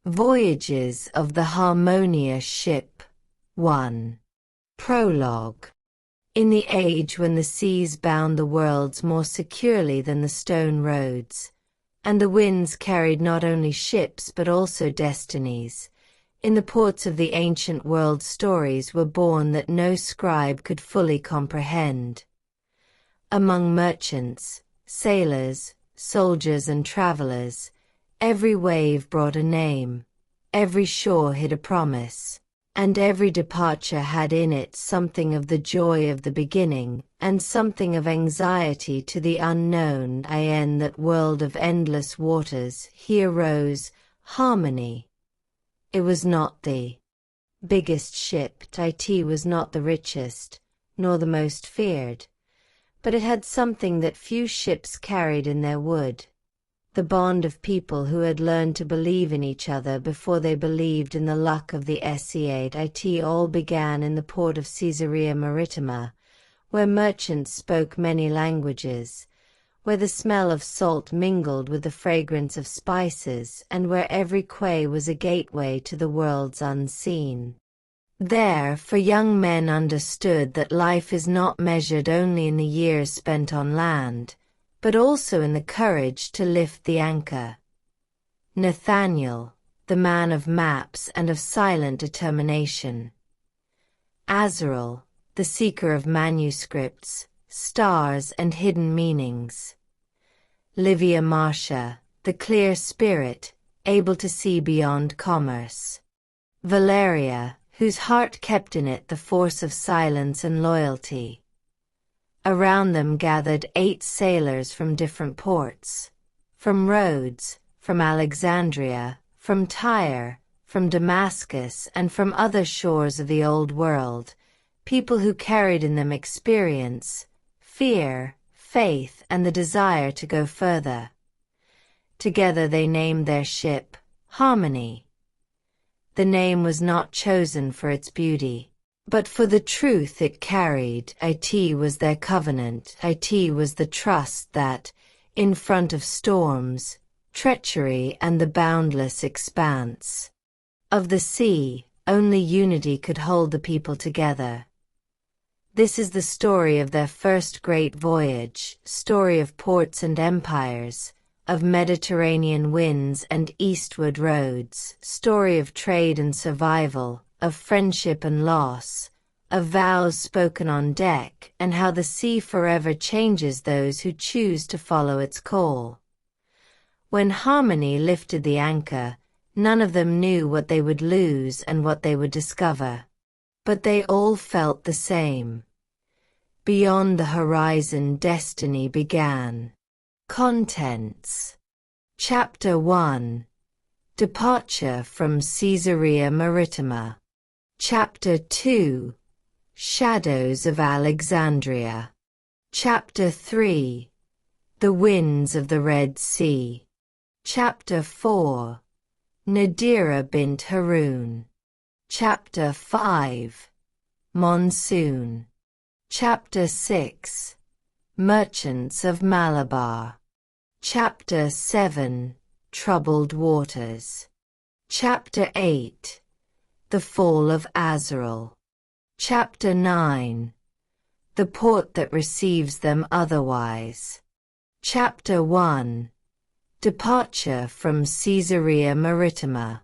Voyages of the Harmonia Ship 1. Prologue. In the age when the seas bound the worlds more securely than the stone roads, and the winds carried not only ships but also destinies, in the ports of the ancient world stories were born that no scribe could fully comprehend. Among merchants, sailors, soldiers and travelers, every wave brought a name, every shore hid a promise, and every departure had in it something of the joy of the beginning, and something of anxiety to the unknown. In that world of endless waters here rose Harmony. It was not the biggest ship, it was not the richest, nor the most feared, but it had something that few ships carried in their wood. The bond of people who had learned to believe in each other before they believed in the luck of the Yes.I. It all began in the port of Caesarea Maritima, where merchants spoke many languages, where the smell of salt mingled with the fragrance of spices, and where every quay was a gateway to the worlds unseen. There, for young men understood that life is not measured only in the years spent on land, but also in the courage to lift the anchor. Nathaniel, the man of maps and of silent determination. Azrael, the seeker of manuscripts, stars and hidden meanings. Livia Marcia, the clear spirit, able to see beyond commerce. Valeria, whose heart kept in it the force of silence and loyalty. Around them gathered 8 sailors from different ports, from Rhodes, from Alexandria, from Tyre, from Damascus, and from other shores of the old world, people who carried in them experience, fear, faith, and the desire to go further. Together they named their ship Harmony. The name was not chosen for its beauty, but for the truth it carried. It was their covenant. It was the trust that, in front of storms, treachery and the boundless expanse of the sea, only unity could hold the people together. This is the story of their first great voyage, story of ports and empires, of Mediterranean winds and eastward roads, story of trade and survival, of friendship and loss, of vows spoken on deck, and how the sea forever changes those who choose to follow its call. When Harmony lifted the anchor, none of them knew what they would lose and what they would discover. But they all felt the same. Beyond the horizon, destiny began. Contents. Chapter 1. Departure from Caesarea Maritima. Chapter 2. Shadows of Alexandria. Chapter 3. The Winds of the Red Sea. Chapter 4. Nadira bint Harun. Chapter 5. Monsoon. Chapter 6. Merchants of Malabar. Chapter 7. Troubled Waters. Chapter 8. The Fall of Azrael. Chapter 9. The Port that Receives Them Otherwise. Chapter 1. Departure from Caesarea Maritima.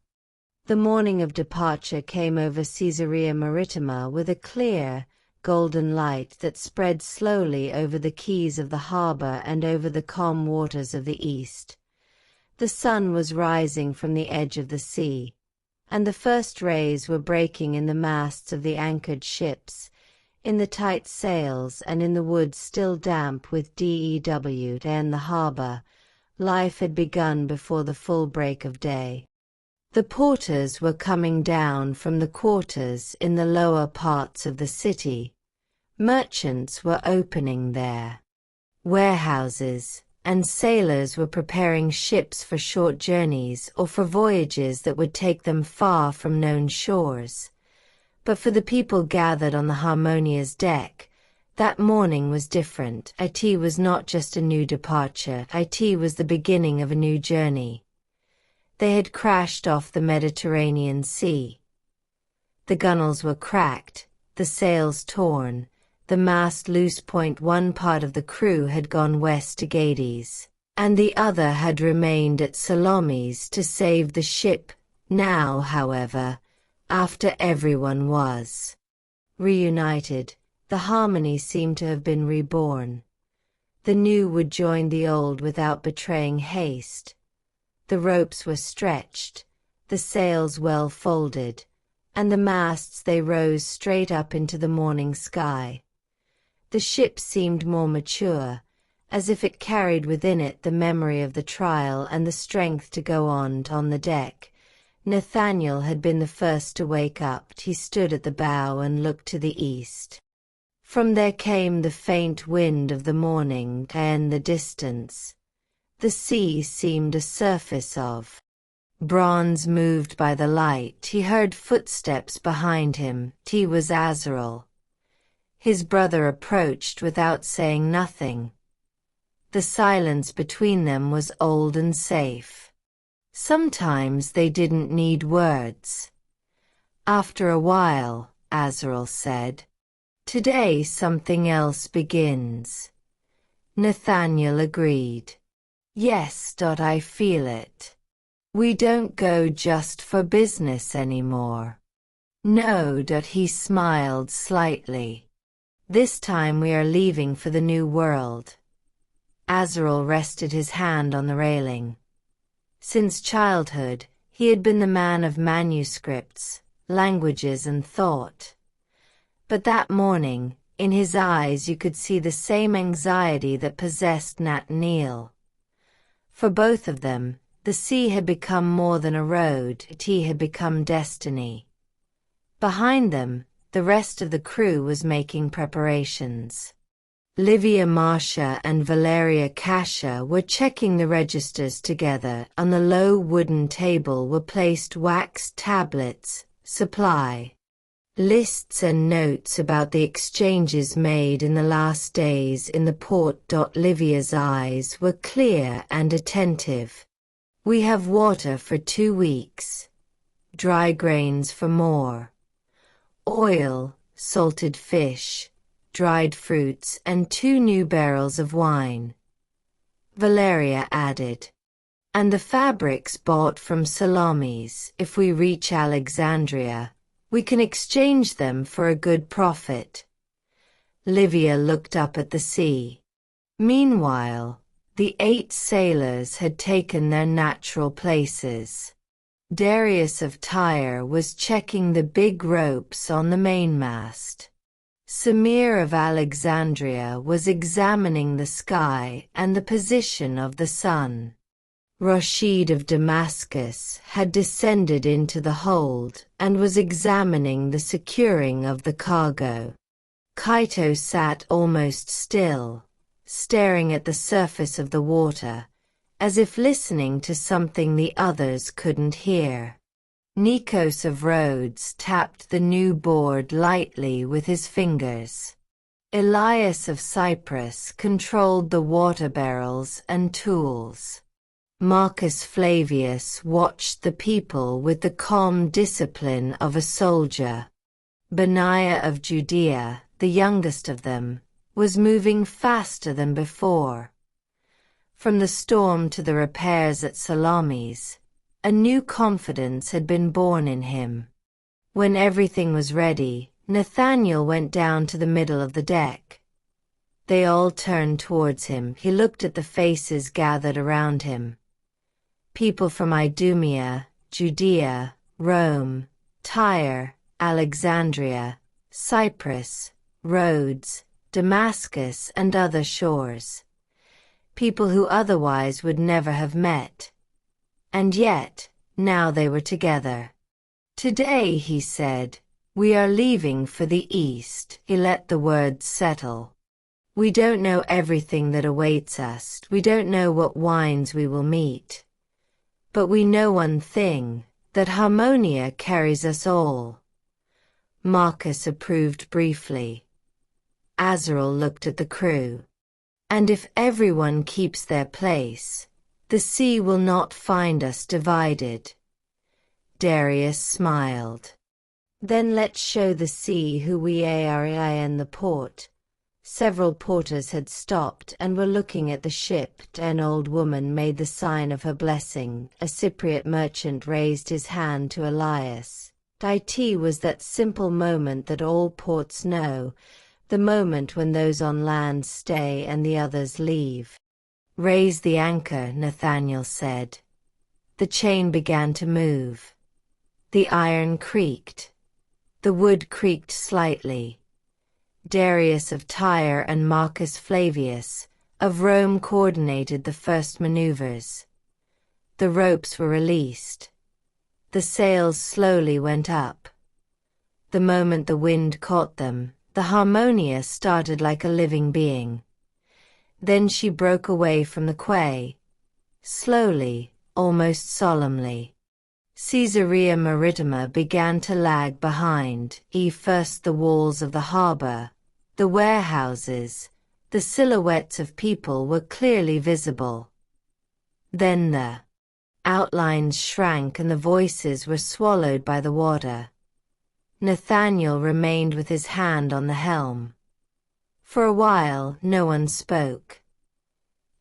The morning of departure came over Caesarea Maritima with a clear, golden light that spread slowly over the quays of the harbor and over the calm waters of the east. The sun was rising from the edge of the sea, and the first rays were breaking in the masts of the anchored ships, in the tight sails and in the woods still damp with dew and the harbor. Life had begun before the full break of day. The porters were coming down from the quarters in the lower parts of the city. Merchants were opening their warehouses, and sailors were preparing ships for short journeys or for voyages that would take them far from known shores. But for the people gathered on the Harmonia's deck, that morning was different. It was not just a new departure, it was the beginning of a new journey. They had crashed off the Mediterranean Sea. The gunwales were cracked, the sails torn, the mast loose. One part of the crew had gone west to Gades, and the other had remained at Salamis to save the ship. Now, however, after everyone was reunited, the Harmony seemed to have been reborn. The new would join the old without betraying haste. The ropes were stretched, the sails well folded, and the masts they rose straight up into the morning sky. The ship seemed more mature, as if it carried within it the memory of the trial and the strength to go on. On the deck, Nathaniel had been the first to wake up. He stood at the bow and looked to the east. From there came the faint wind of the morning, and the distance. The sea seemed a surface of bronze moved by the light. He heard footsteps behind him. It was Azrael. His brother approached without saying nothing. The silence between them was old and safe. Sometimes they didn't need words. After a while, Azrael said, "Today something else begins." Nathaniel agreed. "Yes.I feel it. We don't go just for business anymore." "No." He smiled slightly. "This time we are leaving for the new world." Azrael rested his hand on the railing. Since childhood, he had been the man of manuscripts, languages and thought. But that morning, in his eyes you could see the same anxiety that possessed Nathaniel. For both of them, the sea had become more than a road. It had become destiny. Behind them, the rest of the crew was making preparations. Livia Marcia and Valeria Kasia were checking the registers together. On the low wooden table were placed wax tablets, supply lists and notes about the exchanges made in the last days in the port. Livia's eyes were clear and attentive. "We have water for 2 weeks. Dry grains for more. Oil, salted fish, dried fruits and 2 new barrels of wine," Valeria added. "And the fabrics bought from Salamis. If we reach Alexandria, we can exchange them for a good profit." Livia looked up at the sea. Meanwhile, the 8 sailors had taken their natural places. Darius of Tyre was checking the big ropes on the mainmast. Samir of Alexandria was examining the sky and the position of the sun. Rashid of Damascus had descended into the hold and was examining the securing of the cargo. Kaito sat almost still, staring at the surface of the water, as if listening to something the others couldn't hear. Nikos of Rhodes tapped the new board lightly with his fingers. Elias of Cyprus controlled the water barrels and tools. Marcus Flavius watched the people with the calm discipline of a soldier. Benaiah of Judea, the youngest of them, was moving faster than before. From the storm to the repairs at Salamis, a new confidence had been born in him. When everything was ready, Nathaniel went down to the middle of the deck. They all turned towards him. He looked at the faces gathered around him. People from Idumea, Judea, Rome, Tyre, Alexandria, Cyprus, Rhodes, Damascus and other shores. People who otherwise would never have met. And yet, now they were together. "Today," he said, "we are leaving for the East." He let the words settle. "We don't know everything that awaits us. We don't know what winds we will meet. But we know one thing, that Harmonia carries us all." Marcus approved briefly. Azrael looked at the crew. "And if everyone keeps their place, The sea will not find us divided. Darius smiled. Then let's show the sea who we are in the port. Several porters had stopped and were looking at the ship. An old woman made the sign of her blessing. A Cypriot merchant raised his hand to Elias. It was that simple moment that all ports know, the moment when those on land stay and the others leave. Raise the anchor, Nathaniel said. The chain began to move. The iron creaked. The wood creaked slightly. Darius of Tyre and Marcus Flavius of Rome coordinated the first maneuvers. The ropes were released. The sails slowly went up. The moment the wind caught them, the Harmonia started like a living being. Then she broke away from the quay. Slowly, almost solemnly. Caesarea Maritima began to lag behind. First the walls of the harbor, the warehouses, the silhouettes of people were clearly visible. Then the outlines shrank and the voices were swallowed by the water. Nathaniel remained with his hand on the helm. For a while, no one spoke.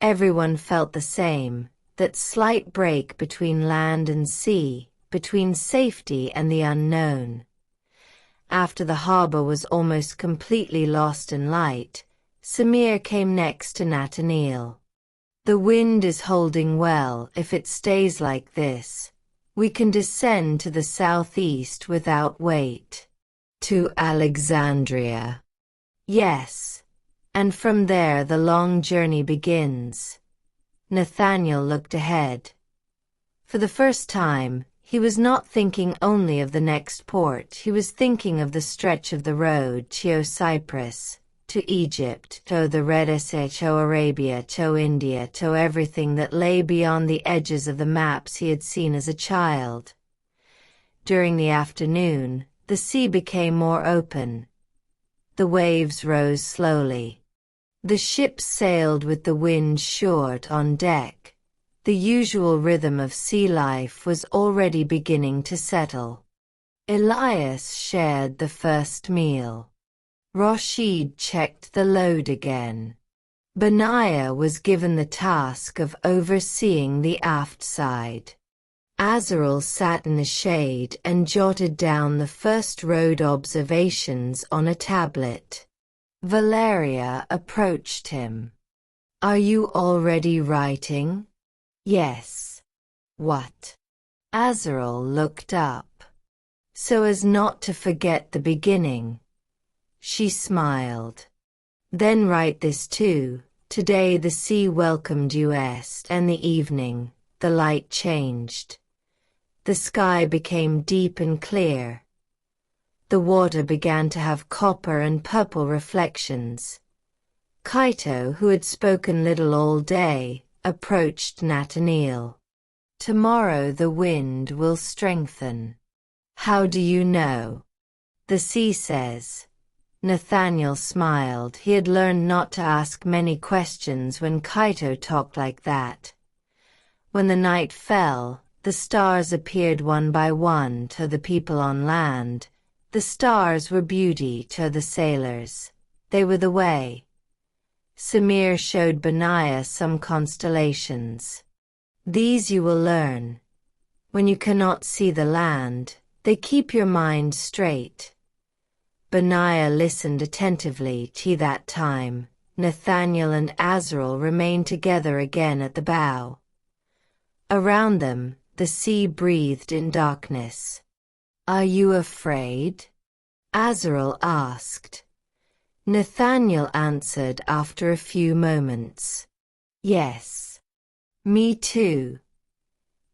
Everyone felt the same, that slight break between land and sea, between safety and the unknown. After the harbor was almost completely lost in light, Samir came next to Nathaniel. The wind is holding well. If it stays like this, we can descend to the southeast without weight. To Alexandria. Yes. And from there the long journey begins. Nathaniel looked ahead. For the first time, he was not thinking only of the next port. He was thinking of the stretch of the road to Cyprus, to Egypt, to the Red Sea, to Arabia, to India, to everything that lay beyond the edges of the maps he had seen as a child. During the afternoon, the sea became more open. The waves rose slowly. The ship sailed with the wind short on deck. The usual rhythm of sea life was already beginning to settle. Elias shared the first meal. Rashid checked the load again. Benaiah was given the task of overseeing the aft side. Azrael sat in the shade and jotted down the first road observations on a tablet. Valeria approached him. "Are you already writing?" "Yes." "What?" Azrael looked up. "So as not to forget the beginning." She smiled. "Then write this too. Today the sea welcomed us, and the evening, the light changed. The sky became deep and clear. The water began to have copper and purple reflections." Kaito, who had spoken little all day, approached Nathaniel. "Tomorrow the wind will strengthen." "How do you know?" "The sea says." Nathaniel smiled. He had learned not to ask many questions when Kaito talked like that. When the night fell, the stars appeared one by one to the people on land. The stars were beauty to the sailors. They were the way. Samir showed Benaiah some constellations. "These you will learn. When you cannot see the land, they keep your mind straight." Benaiah listened attentively. To that time, Nathaniel and Azrael remained together again at the bow. Around them, the sea breathed in darkness. "Are you afraid?" Azrael asked. Nathaniel answered after a few moments. "Yes. Me too."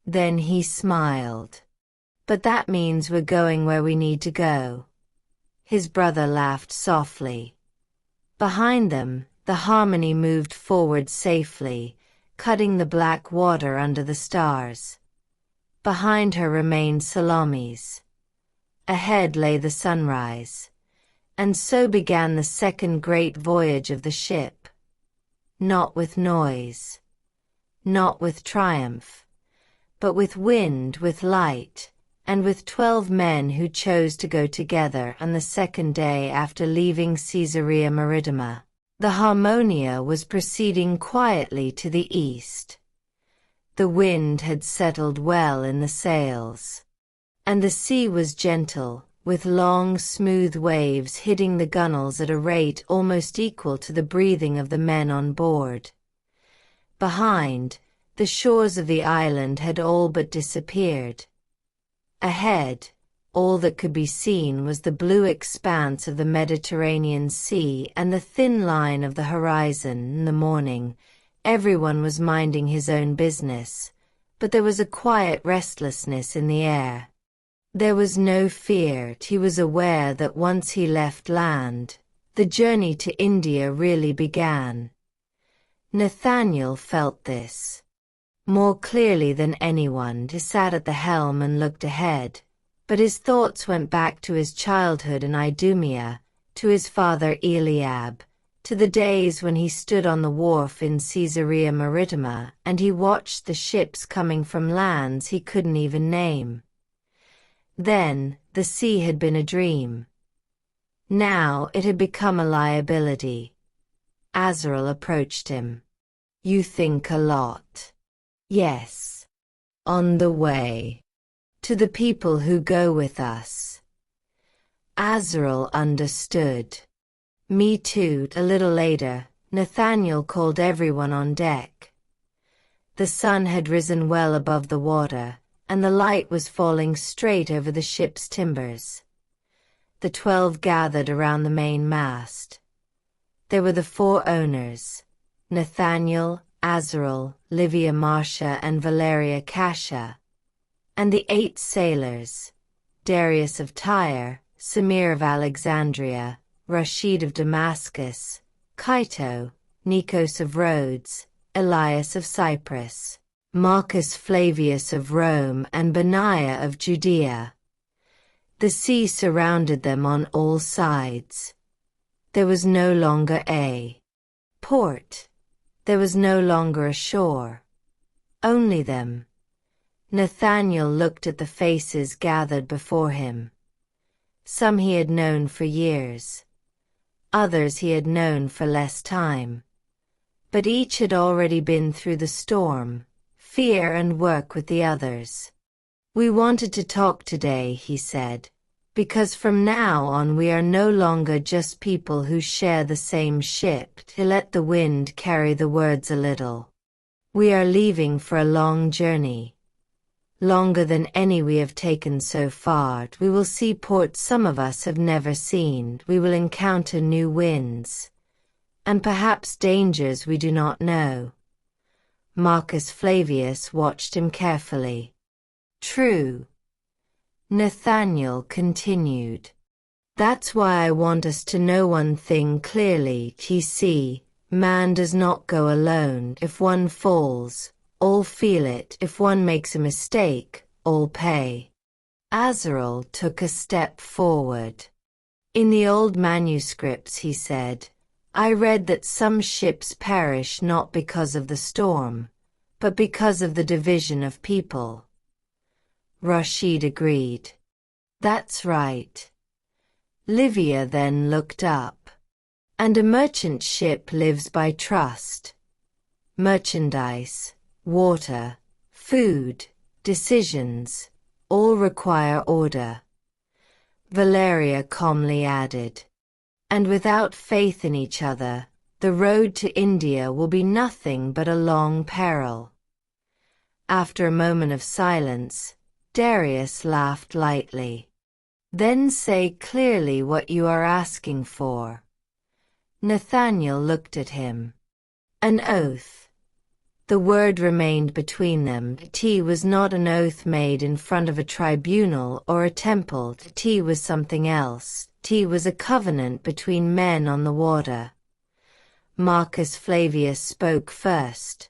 Then he smiled. "But that means we're going where we need to go." His brother laughed softly. Behind them, the Harmony moved forward safely, cutting the black water under the stars. Behind her remained Salamis. Ahead lay the sunrise. And so began the second great voyage of the ship. Not with noise. not with triumph, but with wind, with light, and with 12 men who chose to go together on the second day after leaving Caesarea Maritima. The Harmonia was proceeding quietly to the east. The wind had settled well in the sails, and the sea was gentle, with long smooth waves hitting the gunwales at a rate almost equal to the breathing of the men on board. Behind, the shores of the island had all but disappeared. Ahead, all that could be seen was the blue expanse of the Mediterranean Sea and the thin line of the horizon. In the morning, everyone was minding his own business, but there was a quiet restlessness in the air. There was no fear. He was aware that once he left land, the journey to India really began. Nathaniel felt this more clearly than anyone. He sat at the helm and looked ahead, but his thoughts went back to his childhood in Idumea, to his father Eliab, to the days when he stood on the wharf in Caesarea Maritima and he watched the ships coming from lands he couldn't even name. Then, the sea had been a dream. Now it had become a liability. Azrael approached him. "You think a lot." "Yes. On the way. To the people who go with us." Azrael understood. "Me too." A little later, Nathaniel called everyone on deck. The sun had risen well above the water, and the light was falling straight over the ship's timbers. The 12 gathered around the main mast. There were the 4 owners, Nathaniel, Azrael, Livia Marcia and Valeria Cassia, and the 8 sailors, Darius of Tyre, Samir of Alexandria, Rashid of Damascus, Caito, Nikos of Rhodes, Elias of Cyprus, Marcus Flavius of Rome and Benaiah of Judea. The sea surrounded them on all sides. There was no longer a port. There was no longer a shore. Only them. Nathaniel looked at the faces gathered before him. Some he had known for years. Others he had known for less time. But each had already been through the storm, fear and work with the others. "We wanted to talk today," he said, "because from now on we are no longer just people who share the same ship." To let the wind carry the words a little. "We are leaving for a long journey. Longer than any we have taken so far. We will see ports some of us have never seen. We will encounter new winds, and perhaps dangers we do not know." Marcus Flavius watched him carefully. "True." Nathaniel continued. "That's why I want us to know one thing clearly. You see, man does not go alone. If one falls, all feel it. If one makes a mistake, all pay." Azrael took a step forward. "In the old manuscripts," he said, "I read that some ships perish not because of the storm, but because of the division of people." Rashid agreed. "That's right." Livia then looked up. "And a merchant ship lives by trust. Merchandise, water, food, decisions, all require order." Valeria calmly added, "And without faith in each other, the road to India will be nothing but a long peril." After a moment of silence, Darius laughed lightly. "Then say clearly what you are asking for." Nathaniel looked at him. "An oath." The word remained between them. It was not an oath made in front of a tribunal or a temple. It was something else. It was a covenant between men on the water. Marcus Flavius spoke first.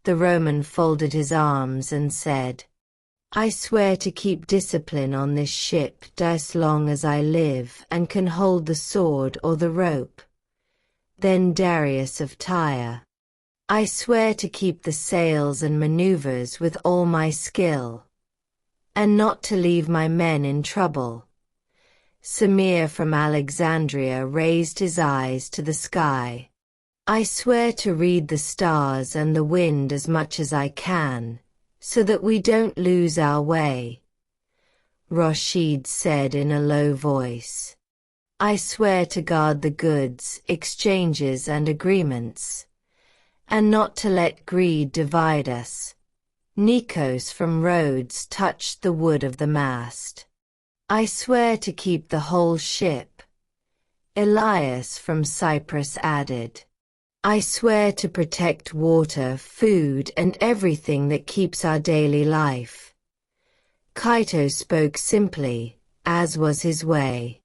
The Roman folded his arms and said, "I swear to keep discipline on this ship as long as I live and can hold the sword or the rope." Then Darius of Tyre, I swear to keep the sails and maneuvers with all my skill, and not to leave my men in trouble. Samir from Alexandria raised his eyes to the sky. I swear to read the stars and the wind as much as I can, so that we don't lose our way. Rashid said in a low voice. I swear to guard the goods, exchanges and agreements, and not to let greed divide us. Nikos from Rhodes touched the wood of the mast. I swear to keep the whole ship. Elias from Cyprus added. I swear to protect water, food and everything that keeps our daily life. Kaito spoke simply, as was his way.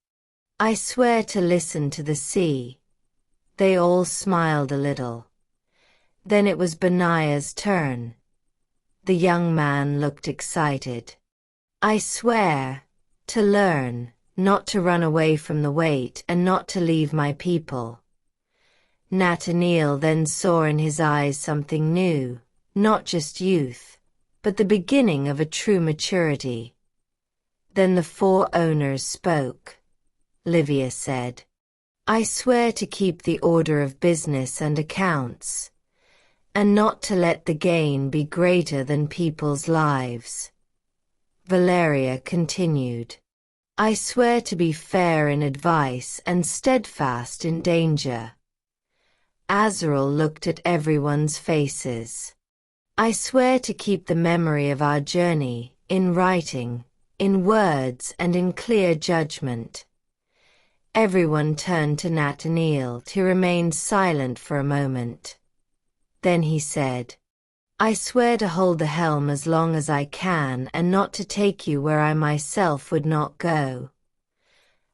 I swear to listen to the sea. They all smiled a little. Then it was Benaya's turn. The young man looked excited. I swear to learn, not to run away from the weight and not to leave my people. Nathaniel then saw in his eyes something new, not just youth, but the beginning of a true maturity. Then the four owners spoke. Livia said, I swear to keep the order of business and accounts, and not to let the gain be greater than people's lives. Valeria continued, I swear to be fair in advice and steadfast in danger. Azrael looked at everyone's faces. I swear to keep the memory of our journey, in writing, in words and in clear judgment. Everyone turned to Nathaniel, who remained silent for a moment. Then he said, I swear to hold the helm as long as I can and not to take you where I myself would not go.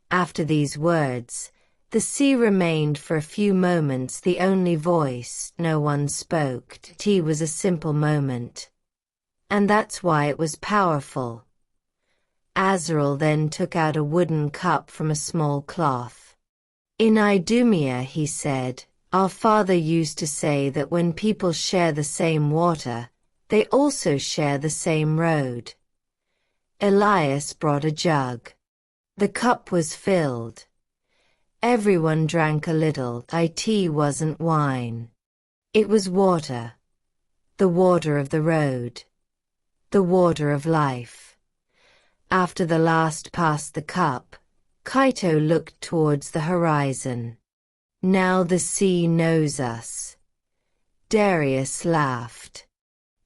After these words, the sea remained for a few moments the only voice. No one spoke. Tea was a simple moment. And that's why it was powerful. Azrael then took out a wooden cup from a small cloth. In Idumea, he said, our father used to say that when people share the same water, they also share the same road. Elias brought a jug. The cup was filled. Everyone drank a little. Tea wasn't wine. It was water. The water of the road. The water of life. After the last passed the cup, Kaito looked towards the horizon. Now the sea knows us. Darius laughed.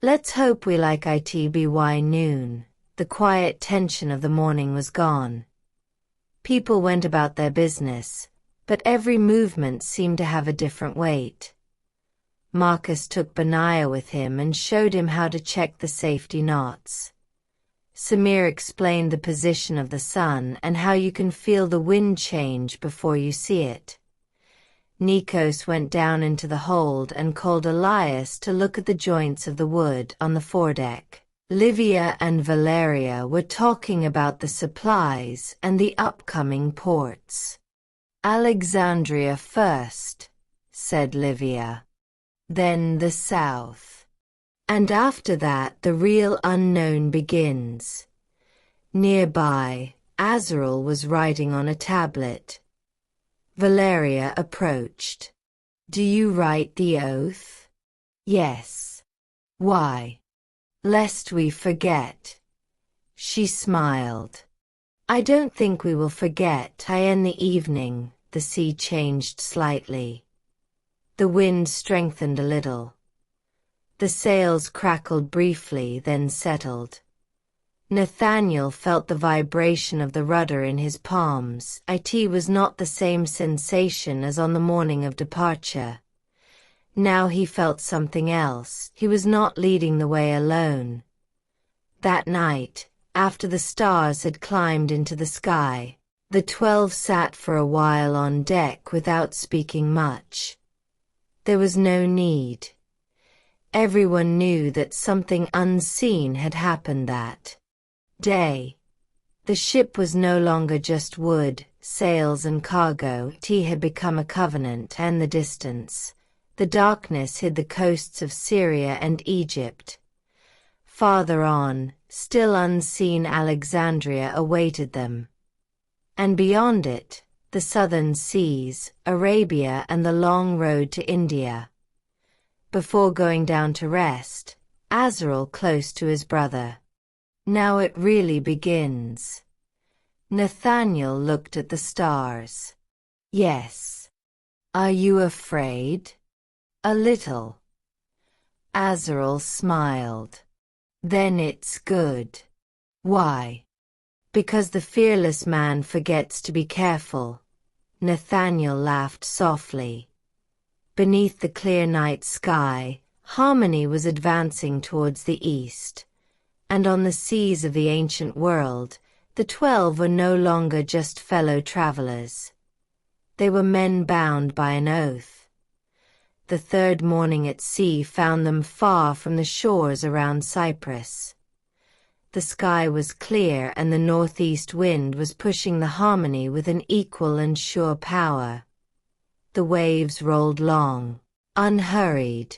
Let's hope we like itby noon. The quiet tension of the morning was gone. People went about their business, but every movement seemed to have a different weight. Marcus took Benaiah with him and showed him how to check the safety knots. Samir explained the position of the sun and how you can feel the wind change before you see it. Nikos went down into the hold and called Elias to look at the joints of the wood on the foredeck. Livia and Valeria were talking about the supplies and the upcoming ports. Alexandria first, said Livia. Then the south. And after that the real unknown begins. Nearby, Azrael was writing on a tablet. Valeria approached. Do you write the oath? Yes. Why? Lest we forget. She smiled. I don't think we will forget. In the evening, the sea changed slightly. The wind strengthened a little. The sails crackled briefly, then settled. Nathaniel felt the vibration of the rudder in his palms. It was not the same sensation as on the morning of departure. Now he felt something else. He was not leading the way alone. That night, after the stars had climbed into the sky, the 12 sat for a while on deck without speaking much. There was no need. Everyone knew that something unseen had happened that day. The ship was no longer just wood, sails and cargo. It had become a covenant, and the The darkness hid the coasts of Syria and Egypt. Farther on, still unseen Alexandria awaited them. And beyond it, the southern seas, Arabia and the long road to India. Before going down to rest, Azrael close to his brother. Now it really begins. Nathaniel looked at the stars. Yes. Are you afraid? A little. Azrael smiled. Then it's good. Why? Because the fearless man forgets to be careful. Nathaniel laughed softly. Beneath the clear night sky, Harmony was advancing towards the east. And on the seas of the ancient world, the 12 were no longer just fellow travelers. They were men bound by an oath. The third morning at sea found them far from the shores around Cyprus. The sky was clear and the northeast wind was pushing the Harmony with an equal and sure power. The waves rolled long, unhurried,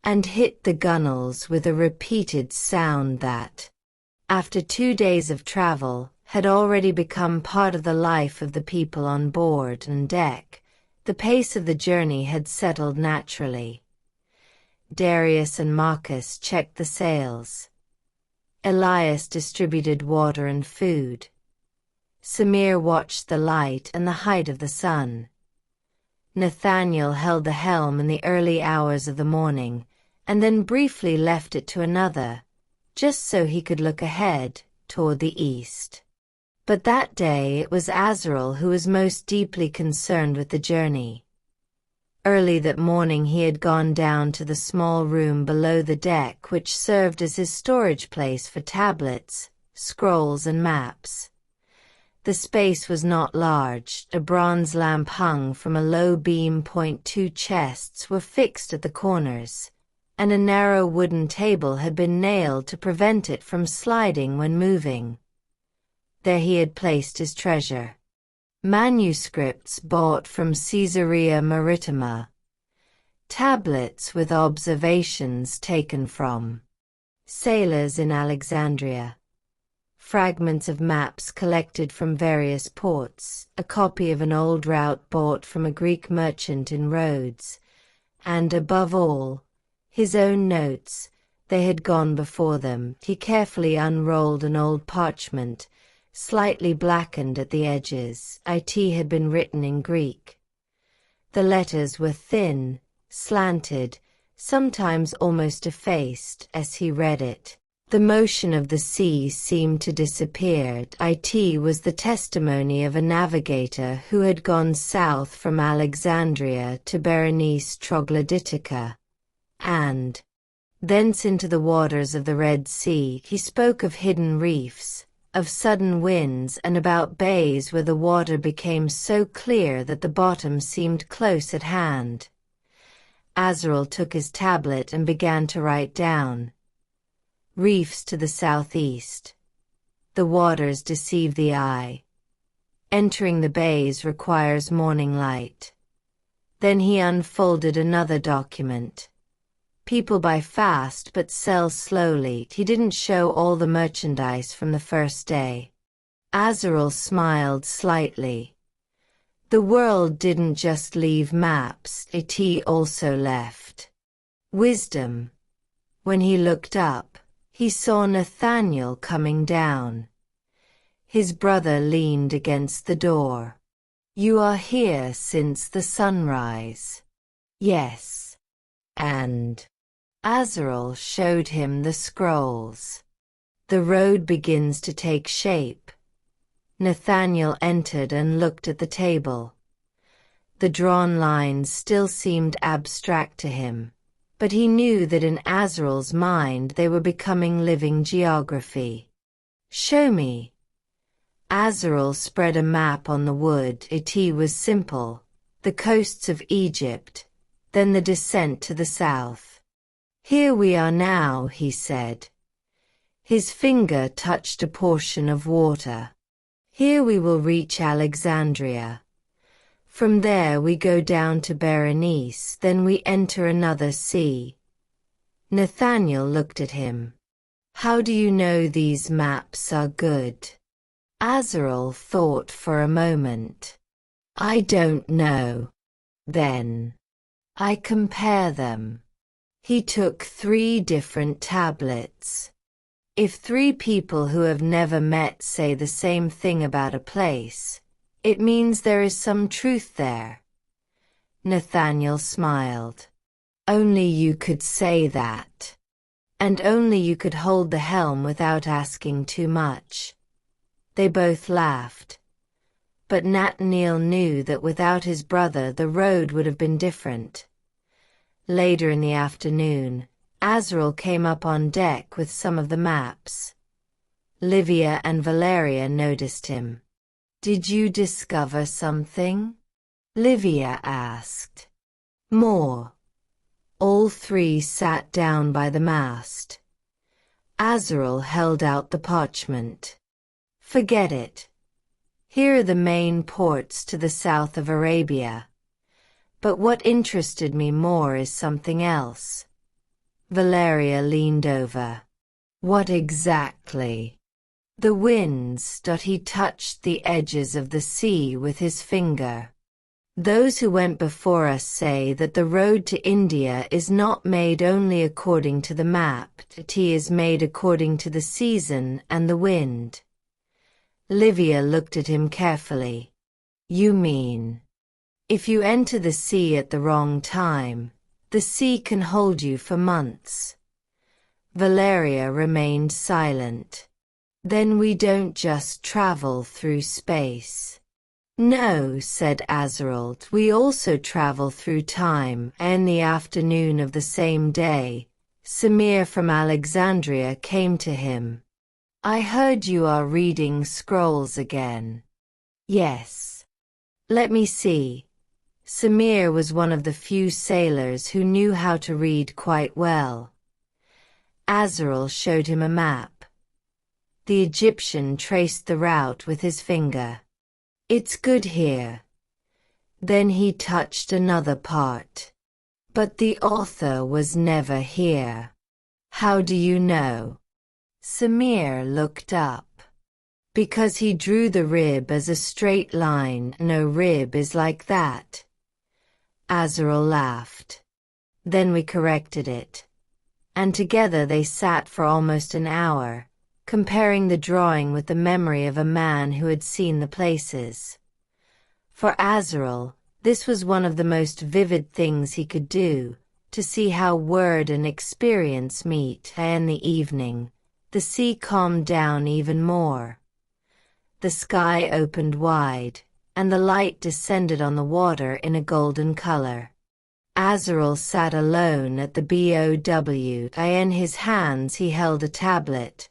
and hit the gunwales with a repeated sound that, after 2 days of travel, had already become part of the life of the people on board and deck. The pace of the journey had settled naturally. Darius and Marcus checked the sails. Elias distributed water and food. Samir watched the light and the height of the sun. Nathaniel held the helm in the early hours of the morning, and then briefly left it to another, just so he could look ahead, toward the east. But that day it was Azrael who was most deeply concerned with the journey. Early that morning he had gone down to the small room below the deck which served as his storage place for tablets, scrolls and maps. The space was not large. A bronze lamp hung from a low beam. 2 chests were fixed at the corners, and a narrow wooden table had been nailed to prevent it from sliding when moving. There he had placed his treasure. Manuscripts bought from Caesarea Maritima. Tablets with observations taken from sailors in Alexandria. Fragments of maps collected from various ports, a copy of an old route bought from a Greek merchant in Rhodes, and above all, his own notes. They had gone before them. He carefully unrolled an old parchment, slightly blackened at the edges. It had been written in Greek. The letters were thin, slanted, sometimes almost effaced as he read it. The motion of the sea seemed to disappear. It was the testimony of a navigator who had gone south from Alexandria to Berenice Troglodytica, and thence into the waters of the Red Sea. He spoke of hidden reefs, of sudden winds, and about bays where the water became so clear that the bottom seemed close at hand. Azrael took his tablet and began to write down. Reefs to the southeast. The waters deceive the eye. Entering the bays requires morning light. Then he unfolded another document. People buy fast but sell slowly. He didn't show all the merchandise from the first day. Azrael smiled slightly. The world didn't just leave maps, it also left wisdom. When he looked up, he saw Nathaniel coming down. His brother leaned against the door. You are here since the sunrise. Yes. And Azrael showed him the scrolls. The road begins to take shape. Nathaniel entered and looked at the table. The drawn lines still seemed abstract to him, but he knew that in Azrael's mind they were becoming living geography. Show me. Azrael spread a map on the wood. It was simple. The coasts of Egypt, then the descent to the south. Here we are now, he said. His finger touched a portion of water. Here we will reach Alexandria. From there we go down to Berenice, then we enter another sea. Nathaniel looked at him. How do you know these maps are good? Azrael thought for a moment. I don't know. Then I compare them. He took 3 different tablets. If 3 people who have never met say the same thing about a place, it means there is some truth there. Nathaniel smiled. Only you could say that. And only you could hold the helm without asking too much. They both laughed. But Nathaniel knew that without his brother the road would have been different. Later in the afternoon, Azrael came up on deck with some of the maps. Livia and Valeria noticed him. Did you discover something? Livia asked. More. All 3 sat down by the mast. Azrael held out the parchment. Forget it. Here are the main ports to the south of Arabia. But what interested me more is something else. Valeria leaned over. What exactly? The winds. He touched the edges of the sea with his finger. Those who went before us say that the road to India is not made only according to the map, it is made according to the season and the wind. Livia looked at him carefully. You mean, if you enter the sea at the wrong time, the sea can hold you for months. Valeria remained silent. Then we don't just travel through space. No, said Azrael, we also travel through time. In the afternoon of the same day, Samir from Alexandria came to him. I heard you are reading scrolls again. Yes. Let me see. Samir was one of the few sailors who knew how to read quite well. Azrael showed him a map. The Egyptian traced the route with his finger. It's good here. Then he touched another part. But the author was never here. How do you know? Samir looked up. Because he drew the rib as a straight line. No rib is like that. Azrael laughed. Then we corrected it. And together they sat for almost an hour, comparing the drawing with the memory of a man who had seen the places. For Azrael, this was one of the most vivid things he could do, to see how word and experience meet. In the evening, the sea calmed down even more. The sky opened wide, and the light descended on the water in a golden color. Azrael sat alone at the bow. In his hands he held a tablet.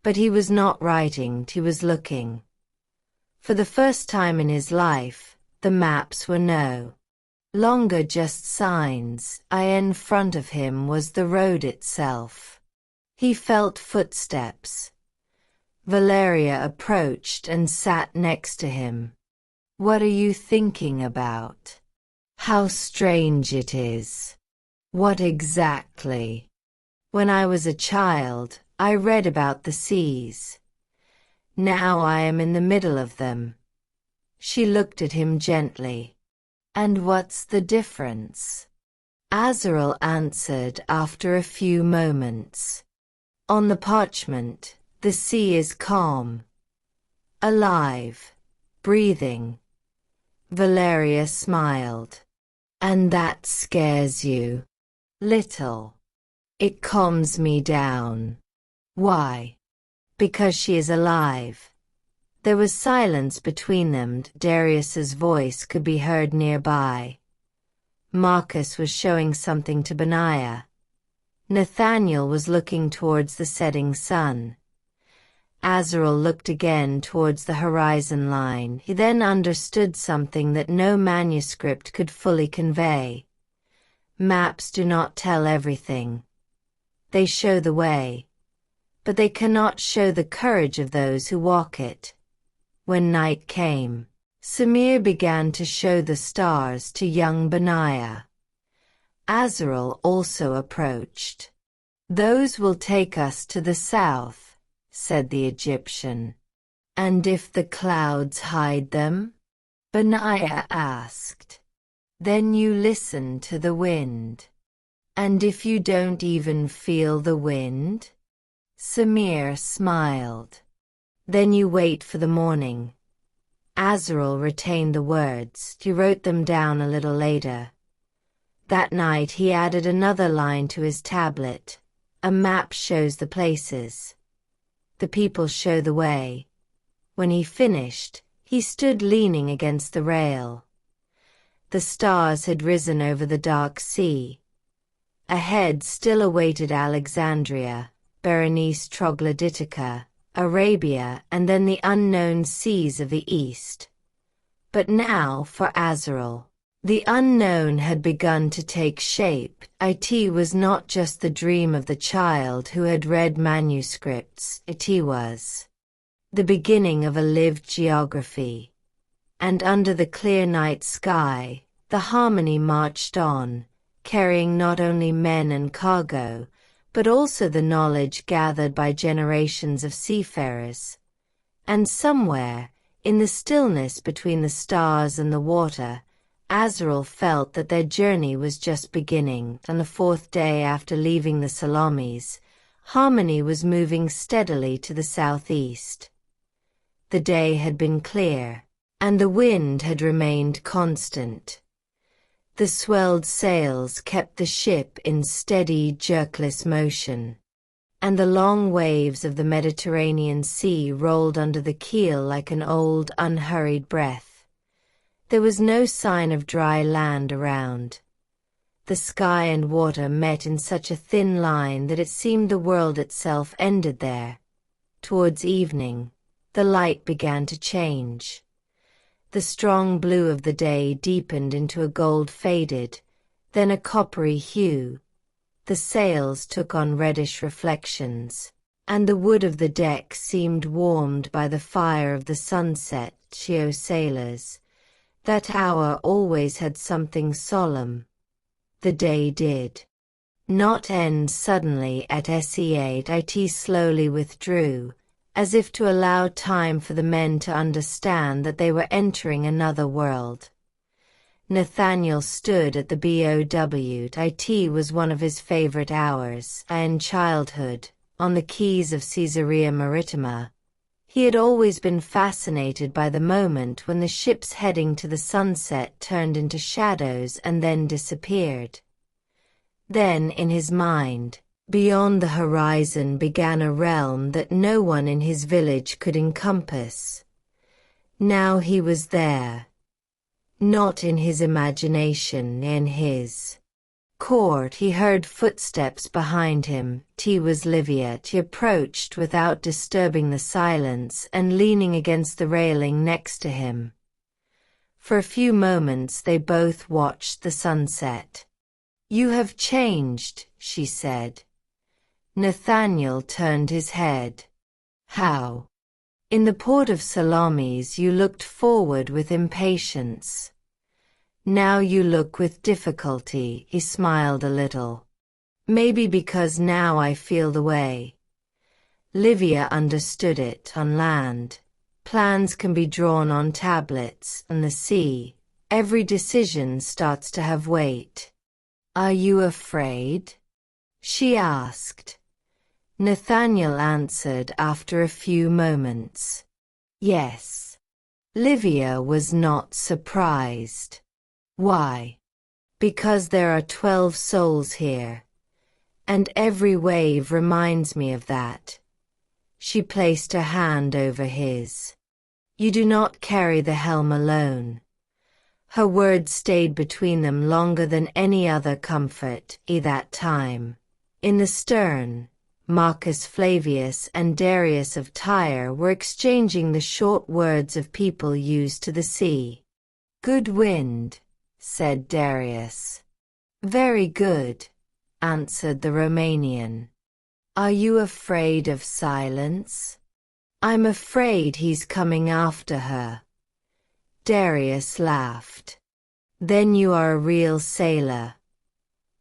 But he was not writing, he was looking. For the first time in his life, the maps were no longer just signs. In front of him was the road itself. He felt footsteps. Valeria approached and sat next to him. What are you thinking about? How strange it is. What exactly? When I was a child, I read about the seas. Now I am in the middle of them. She looked at him gently. And what's the difference? Azrael answered after a few moments. On the parchment, the sea is calm, alive, breathing. Valeria smiled. And that scares you? Little. It calms me down. Why? Because she is alive. There was silence between them. Darius's voice could be heard nearby. Marcus was showing something to Benaiah. Nathaniel was looking towards the setting sun. Azrael looked again towards the horizon line. He then understood something that no manuscript could fully convey. Maps do not tell everything. They show the way. But they cannot show the courage of those who walk it. When night came, Samir began to show the stars to young Benaiah. Azrael also approached. "Those will take us to the south," said the Egyptian. "And if the clouds hide them?" Benaiah asked. "Then you listen to the wind." "And if you don't even feel the wind?" Samir smiled. "Then you wait for the morning." Azrael retained the words. He wrote them down a little later. That night he added another line to his tablet. "A map shows the places. The people show the way." When he finished, he stood leaning against the rail. The stars had risen over the dark sea. Ahead still awaited Alexandria, Berenice Troglodytica, Arabia, and then the unknown seas of the east. But now for Azrael, the unknown had begun to take shape. It was not just the dream of the child who had read manuscripts. It was the beginning of a lived geography. And under the clear night sky, the Harmonia marched on, carrying not only men and cargo, but also the knowledge gathered by generations of seafarers. And somewhere, in the stillness between the stars and the water, Azrael felt that their journey was just beginning. On the fourth day after leaving the Salamis, Harmonia was moving steadily to the southeast. The day had been clear, and the wind had remained constant. The swelled sails kept the ship in steady, jerkless motion, and the long waves of the Mediterranean Sea rolled under the keel like an old, unhurried breath. There was no sign of dry land around. The sky and water met in such a thin line that it seemed the world itself ended there. Towards evening, the light began to change. The strong blue of the day deepened into a gold-faded, then a coppery hue. The sails took on reddish reflections, and the wood of the deck seemed warmed by the fire of the sunset. Sailors, that hour always had something solemn. The day did not end suddenly at S.E.A. It slowly withdrew, as if to allow time for the men to understand that they were entering another world. Nathaniel stood at the bow. It was one of his favorite hours. In childhood, on the quays of Caesarea Maritima, he had always been fascinated by the moment when the ships heading to the sunset turned into shadows and then disappeared. Then, in his mind, beyond the horizon began a realm that no one in his village could encompass. Now he was there. Not in his imagination, in his court. He heard footsteps behind him. It was Livia. She approached without disturbing the silence and leaning against the railing next to him. For a few moments they both watched the sunset. "You have changed," she said. Nathaniel turned his head. "How?" "In the port of Salamis you looked forward with impatience. Now you look with difficulty." He smiled a little. "Maybe because now I feel the way." Livia understood it. On land, plans can be drawn on tablets. On the sea, every decision starts to have weight. "Are you afraid?" she asked. Nathaniel answered after a few moments. "Yes." Livia was not surprised. "Why?" "Because there are 12 souls here. And every wave reminds me of that." She placed her hand over his. "You do not carry the helm alone." Her words stayed between them longer than any other comfort. That time, in the stern, Marcus Flavius and Darius of Tyre were exchanging the short words of people used to the sea. "Good wind," said Darius. "Very good," answered the Romanian. "Are you afraid of silence?" "I'm afraid he's coming after her." Darius laughed. Then you are a real sailor.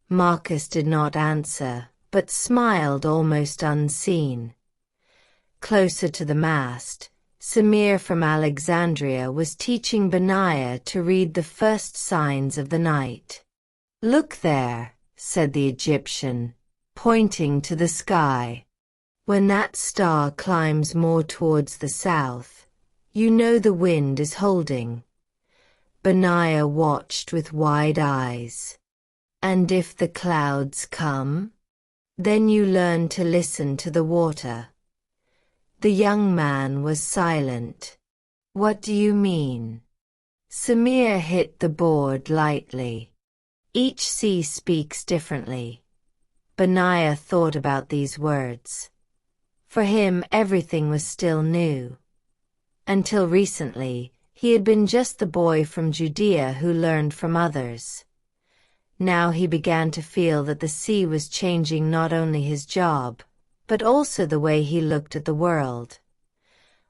Marcus did not answer, but smiled almost unseen. Closer to the mast, Samir from Alexandria was teaching Benaiah to read the first signs of the night. Look there, said the Egyptian, pointing to the sky. When that star climbs more towards the south, you know the wind is holding. Benaiah watched with wide eyes. And if the clouds come? Then you learn to listen to the water. The young man was silent. What do you mean? Samir hit the board lightly. Each sea speaks differently. Benaiah thought about these words. For him, everything was still new. Until recently, he had been just the boy from Judea who learned from others. Now he began to feel that the sea was changing not only his job, but also the way he looked at the world.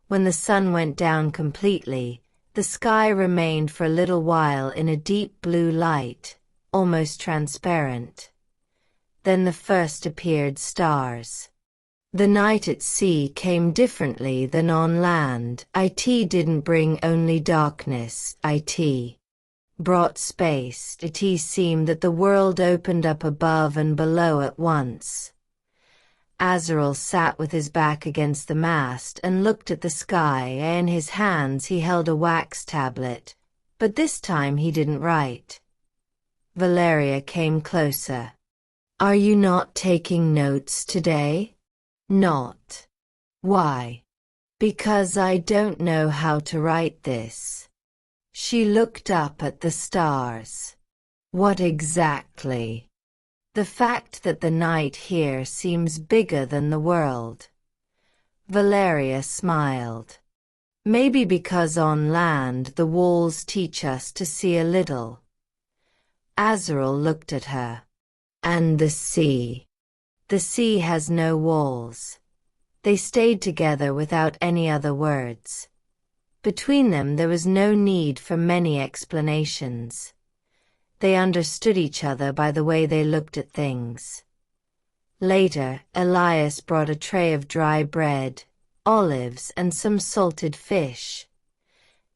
When the sun went down completely, the sky remained for a little while in a deep blue light, almost transparent. Then the first appeared stars. The night at sea came differently than on land. It didn't bring only darkness, it brought space. It seemed that the world opened up above and below at once. Azrael sat with his back against the mast and looked at the sky. In his hands he held a wax tablet, but this time he didn't write. Valeria came closer. Are you not taking notes today? Not. Why? Because I don't know how to write this. She looked up at the stars. What exactly? The fact that the night here seems bigger than the world. Valeria smiled. Maybe because on land the walls teach us to see a little. Azrael looked at her. And the sea? The sea has no walls. They stayed together without any other words. Between them there was no need for many explanations. They understood each other by the way they looked at things. Later, Elias brought a tray of dry bread, olives, and some salted fish.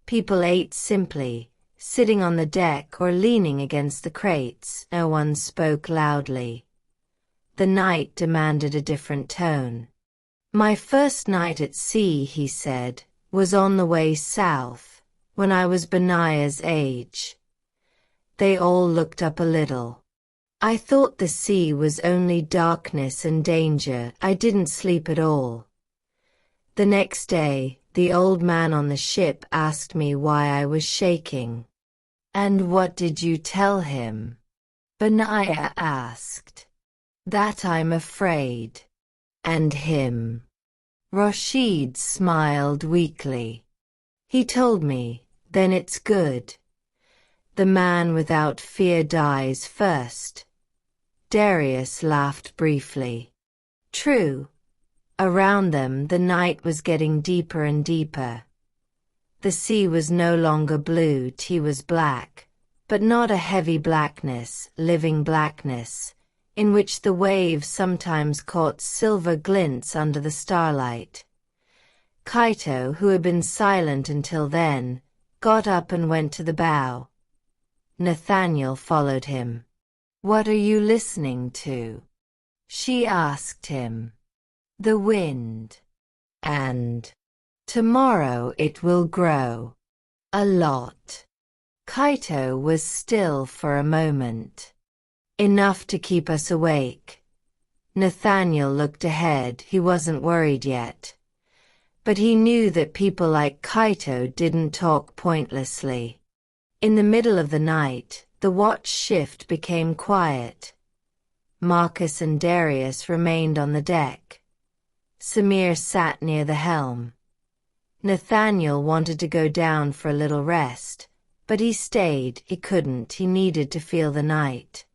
People ate simply, sitting on the deck or leaning against the crates. No one spoke loudly. The night demanded a different tone. My first night at sea, he said, was on the way south, when I was Benaiah's age. They all looked up a little. I thought the sea was only darkness and danger. I didn't sleep at all. The next day, the old man on the ship asked me why I was shaking. And what did you tell him? Benaiah asked. That I'm afraid. And him? Rashid smiled weakly. He told me, then it's good. The man without fear dies first. Darius laughed briefly. True. Around them the night was getting deeper and deeper. The sea was no longer blue, it was black, but not a heavy blackness, living blackness, in which the waves sometimes caught silver glints under the starlight. Kaito, who had been silent until then, got up and went to the bow. Nathaniel followed him. What are you listening to? She asked him. The wind. And tomorrow it will grow. A lot. Kaito was still for a moment. Enough to keep us awake. Nathaniel looked ahead. He wasn't worried yet. But he knew that people like Kaito didn't talk pointlessly. In the middle of the night, the watch shift became quiet. Marcus and Darius remained on the deck. Samir sat near the helm. Nathaniel wanted to go down for a little rest, but he stayed. He couldn't. He needed to feel the night.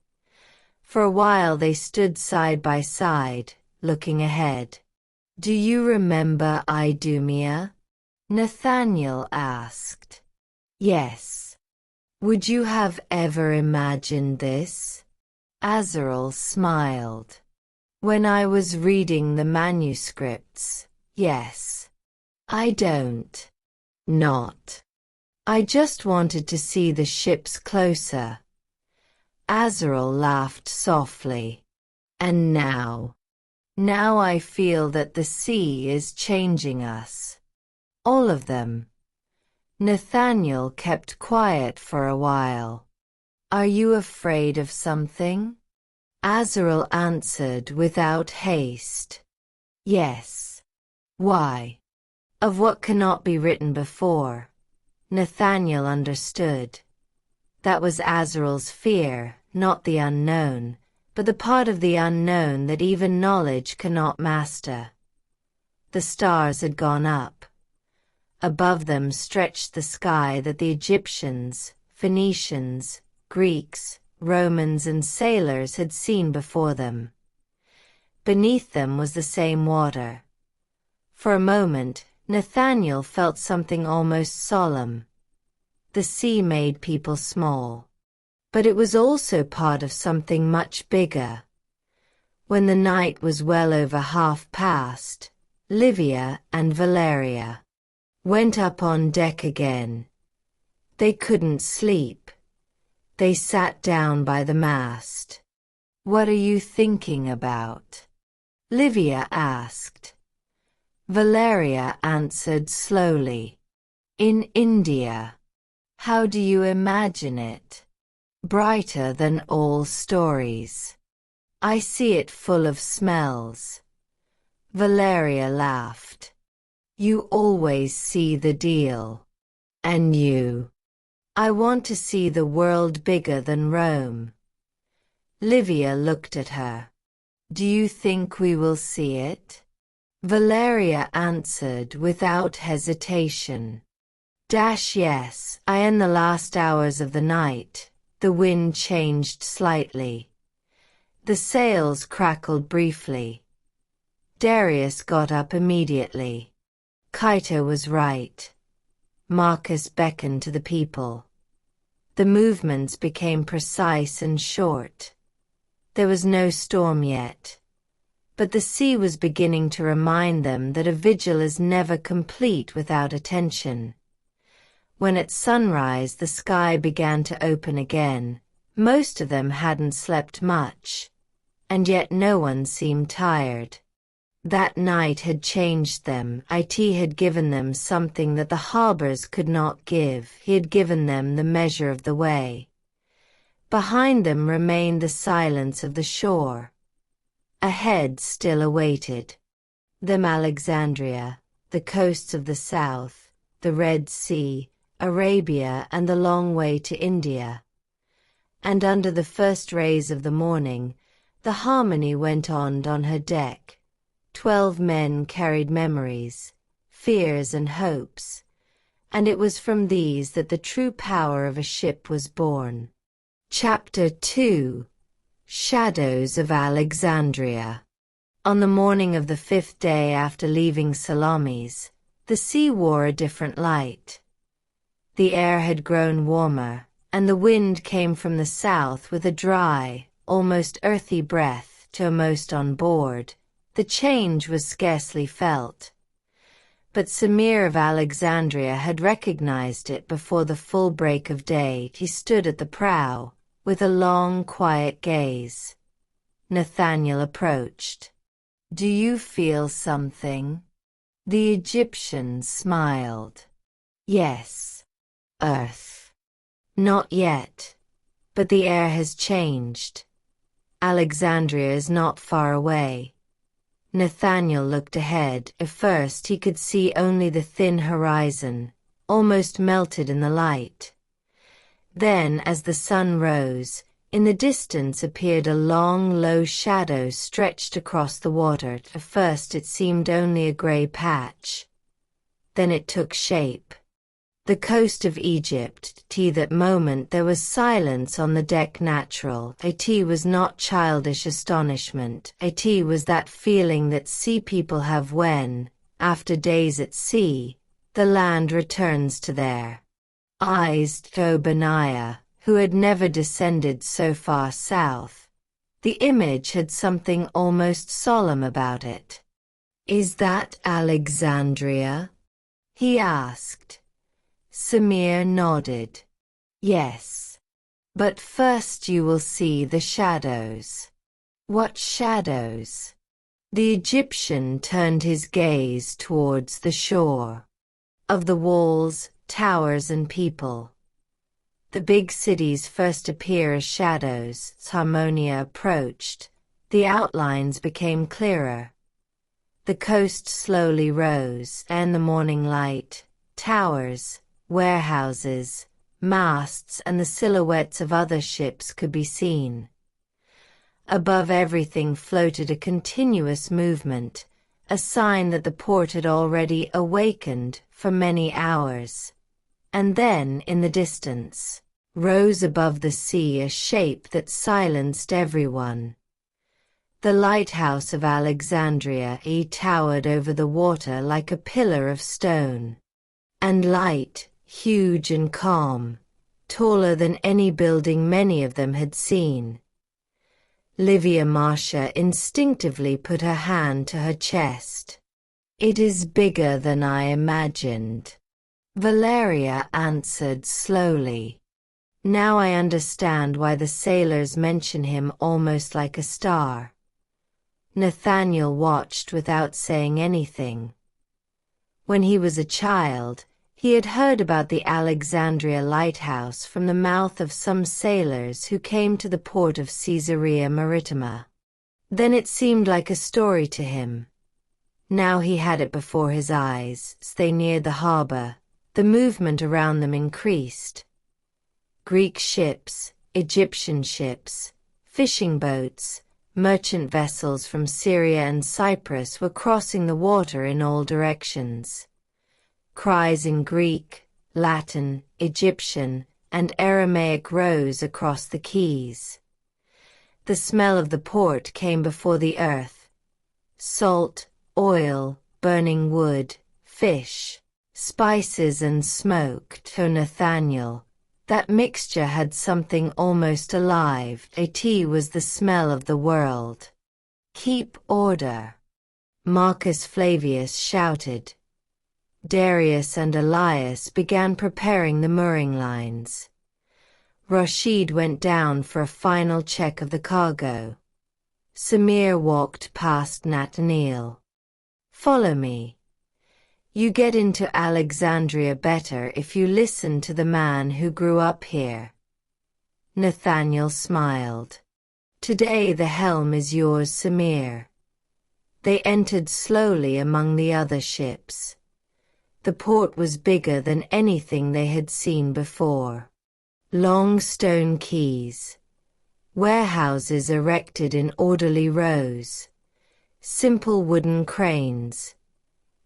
For a while they stood side by side, looking ahead. Do you remember Idumea? Nathaniel asked. Yes. Would you have ever imagined this? Azrael smiled. When I was reading the manuscripts, yes. I don't. Not. I just wanted to see the ships closer. Azrael laughed softly. And now? Now I feel that the sea is changing us. All of them. Nathaniel kept quiet for a while. Are you afraid of something? Azrael answered without haste. Yes. Why? Of what cannot be written before. Nathaniel understood. That was Azrael's fear, not the unknown, but the part of the unknown that even knowledge cannot master. The stars had gone up. Above them stretched the sky that the Egyptians, Phoenicians, Greeks, Romans and sailors had seen before them. Beneath them was the same water. For a moment, Nathaniel felt something almost solemn. The sea made people small. But it was also part of something much bigger. When the night was well over half past, Livia and Valeria went up on deck again. They couldn't sleep. They sat down by the mast. What are you thinking about? Livia asked. Valeria answered slowly. In India. How do you imagine it? Brighter than all stories. I see it full of smells. Valeria laughed. You always see the deal. And you? I want to see the world bigger than Rome. Livia looked at her. Do you think we will see it? Valeria answered without hesitation. Yes. In the last hours of the night, the wind changed slightly. The sails crackled briefly. Darius got up immediately. Kaito was right. Marcus beckoned to the people. The movements became precise and short. There was no storm yet. But the sea was beginning to remind them that a vigil is never complete without attention. When at sunrise the sky began to open again, most of them hadn't slept much. And yet no one seemed tired. That night had changed them. It had given them something that the harbors could not give. He had given them the measure of the way. Behind them remained the silence of the shore. Ahead still awaited them Alexandria, the coasts of the south, the Red Sea, Arabia and the long way to India. And under the first rays of the morning, the Harmonia went on her deck. 12 men carried memories, fears and hopes, and it was from these that the true power of a ship was born. Chapter 2. Shadows of Alexandria. On the morning of the 5th day after leaving Salamis, the sea wore a different light. The air had grown warmer, and the wind came from the south with a dry, almost earthy breath to most on board. The change was scarcely felt. But Samir of Alexandria had recognized it before the full break of day. He stood at the prow, with a long, quiet gaze. Nathaniel approached. Do you feel something? The Egyptian smiled. Yes. Earth. Not yet. But the air has changed. Alexandria is not far away. Nathaniel looked ahead. At first he could see only the thin horizon, almost melted in the light. Then, as the sun rose, in the distance appeared a long, low shadow stretched across the water. At first it seemed only a grey patch. Then it took shape. The coast of Egypt. That moment there was silence on the deck. Natural. It was not childish astonishment. It was that feeling that sea people have when, after days at sea, the land returns to their eyes to Benaiah, who had never descended so far south. The image had something almost solemn about it. "Is that Alexandria?" he asked. Samir nodded. "Yes. But first you will see the shadows." "What shadows?" The Egyptian turned his gaze towards the shore. "Of the walls, towers and people. The big cities first appear as shadows. As Harmonia approached, the outlines became clearer. The coast slowly rose, and the morning light, towers, warehouses, masts and the silhouettes of other ships could be seen. Above everything floated a continuous movement, a sign that the port had already awakened for many hours. And then, in the distance, rose above the sea a shape that silenced everyone. The lighthouse of Alexandria towered over the water like a pillar of stone. And light, huge and calm, taller than any building many of them had seen. Livia Marcia instinctively put her hand to her chest. "It is bigger than I imagined," Valeria answered slowly. "Now I understand why the sailors mention him almost like a star." Nathaniel watched without saying anything. When he was a child, he had heard about the Alexandria lighthouse from the mouth of some sailors who came to the port of Caesarea Maritima. Then it seemed like a story to him. Now he had it before his eyes. As they neared the harbor, the movement around them increased. Greek ships, Egyptian ships, fishing boats, merchant vessels from Syria and Cyprus were crossing the water in all directions. Cries in Greek, Latin, Egyptian, and Aramaic rose across the quays. The smell of the port came before the earth. Salt, oil, burning wood, fish, spices and smoke. To Nathaniel, that mixture had something almost alive. It was the smell of the world. "Keep order," Marcus Flavius shouted. Darius and Elias began preparing the mooring lines. Rashid went down for a final check of the cargo. Samir walked past Nathaniel. "Follow me. You get into Alexandria better if you listen to the man who grew up here." Nathaniel smiled. "Today the helm is yours, Samir." They entered slowly among the other ships. The port was bigger than anything they had seen before. Long stone quays, warehouses erected in orderly rows, simple wooden cranes,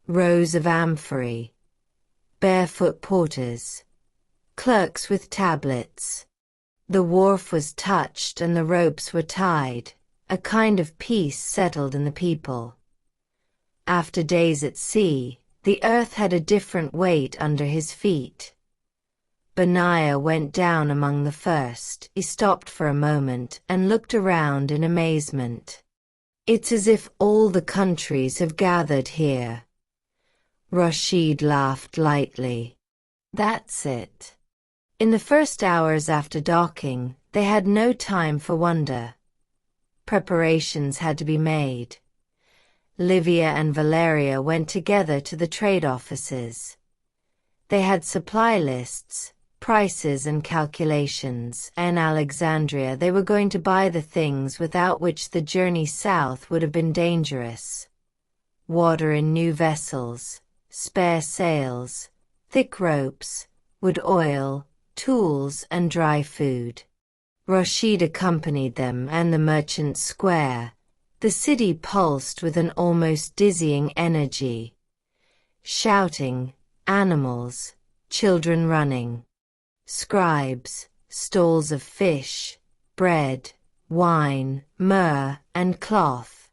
rows of amphorae, barefoot porters, clerks with tablets. The wharf was touched and the ropes were tied. A kind of peace settled in the people. After days at sea, the earth had a different weight under his feet. Benaiah went down among the first. He stopped for a moment and looked around in amazement. "It's as if all the countries have gathered here." Rashid laughed lightly. "That's it." In the first hours after docking, they had no time for wonder. Preparations had to be made. Livia and Valeria went together to the trade offices. They had supply lists, prices and calculations. In Alexandria they were going to buy the things without which the journey south would have been dangerous. Water in new vessels, spare sails, thick ropes, wood oil, tools and dry food. Rashid accompanied them and the merchant square. The city pulsed with an almost dizzying energy. Shouting, animals, children running. Scribes, stalls of fish, bread, wine, myrrh, and cloth.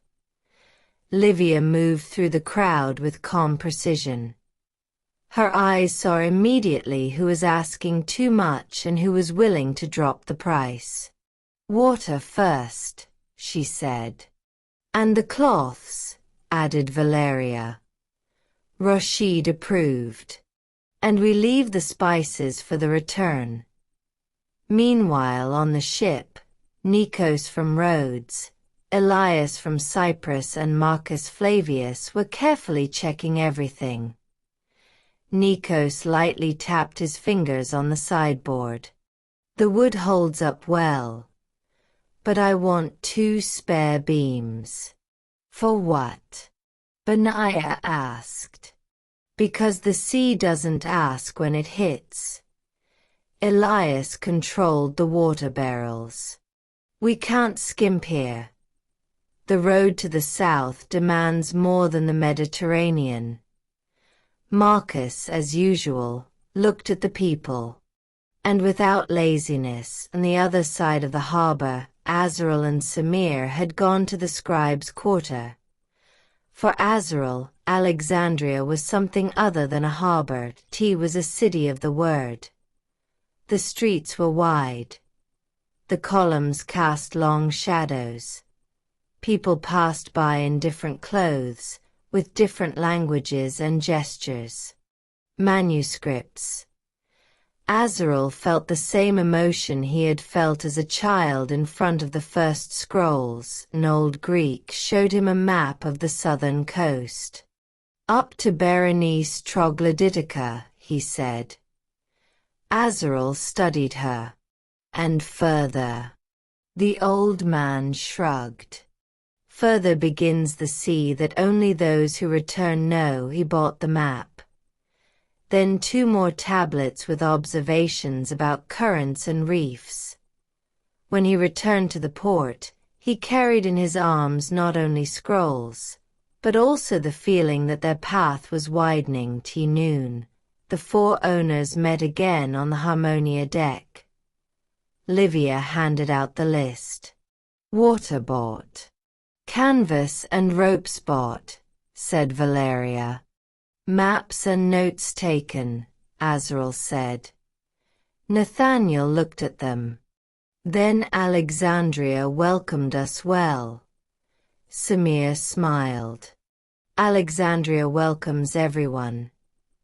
Livia moved through the crowd with calm precision. Her eyes saw immediately who was asking too much and who was willing to drop the price. "Water first," she said. "And the cloths," added Valeria. Rashid approved. "And we leave the spices for the return." Meanwhile on the ship, Nikos from Rhodes, Elias from Cyprus and Marcus Flavius were carefully checking everything. Nikos lightly tapped his fingers on the sideboard. "The wood holds up well. But I want 2 spare beams." "For what?" Benaiah asked. "Because the sea doesn't ask when it hits." Elias controlled the water barrels. "We can't skimp here. The road to the south demands more than the Mediterranean." Marcus, as usual, looked at the people. And without laziness, on the other side of the harbor, Azrael and Samir had gone to the scribes' quarter. For Azrael, Alexandria was something other than a harbor. It was a city of the word. The streets were wide. The columns cast long shadows. People passed by in different clothes, with different languages and gestures. Manuscripts. Azrael felt the same emotion he had felt as a child in front of the first scrolls. An old Greek showed him a map of the southern coast. "Up to Berenice Troglodytica," he said. Azrael studied her. "And further." The old man shrugged. "Further begins the sea that only those who return know." He bought the map. Then 2 more tablets with observations about currents and reefs. When he returned to the port, he carried in his arms not only scrolls, but also the feeling that their path was widening. T noon. The 4 owners met again on the Harmonia deck. Livia handed out the list. "Water bought. Canvas and ropes bought," said Valeria. "Maps and notes taken," Azrael said. Nathaniel looked at them. "Then Alexandria welcomed us well." Samir smiled. "Alexandria welcomes everyone.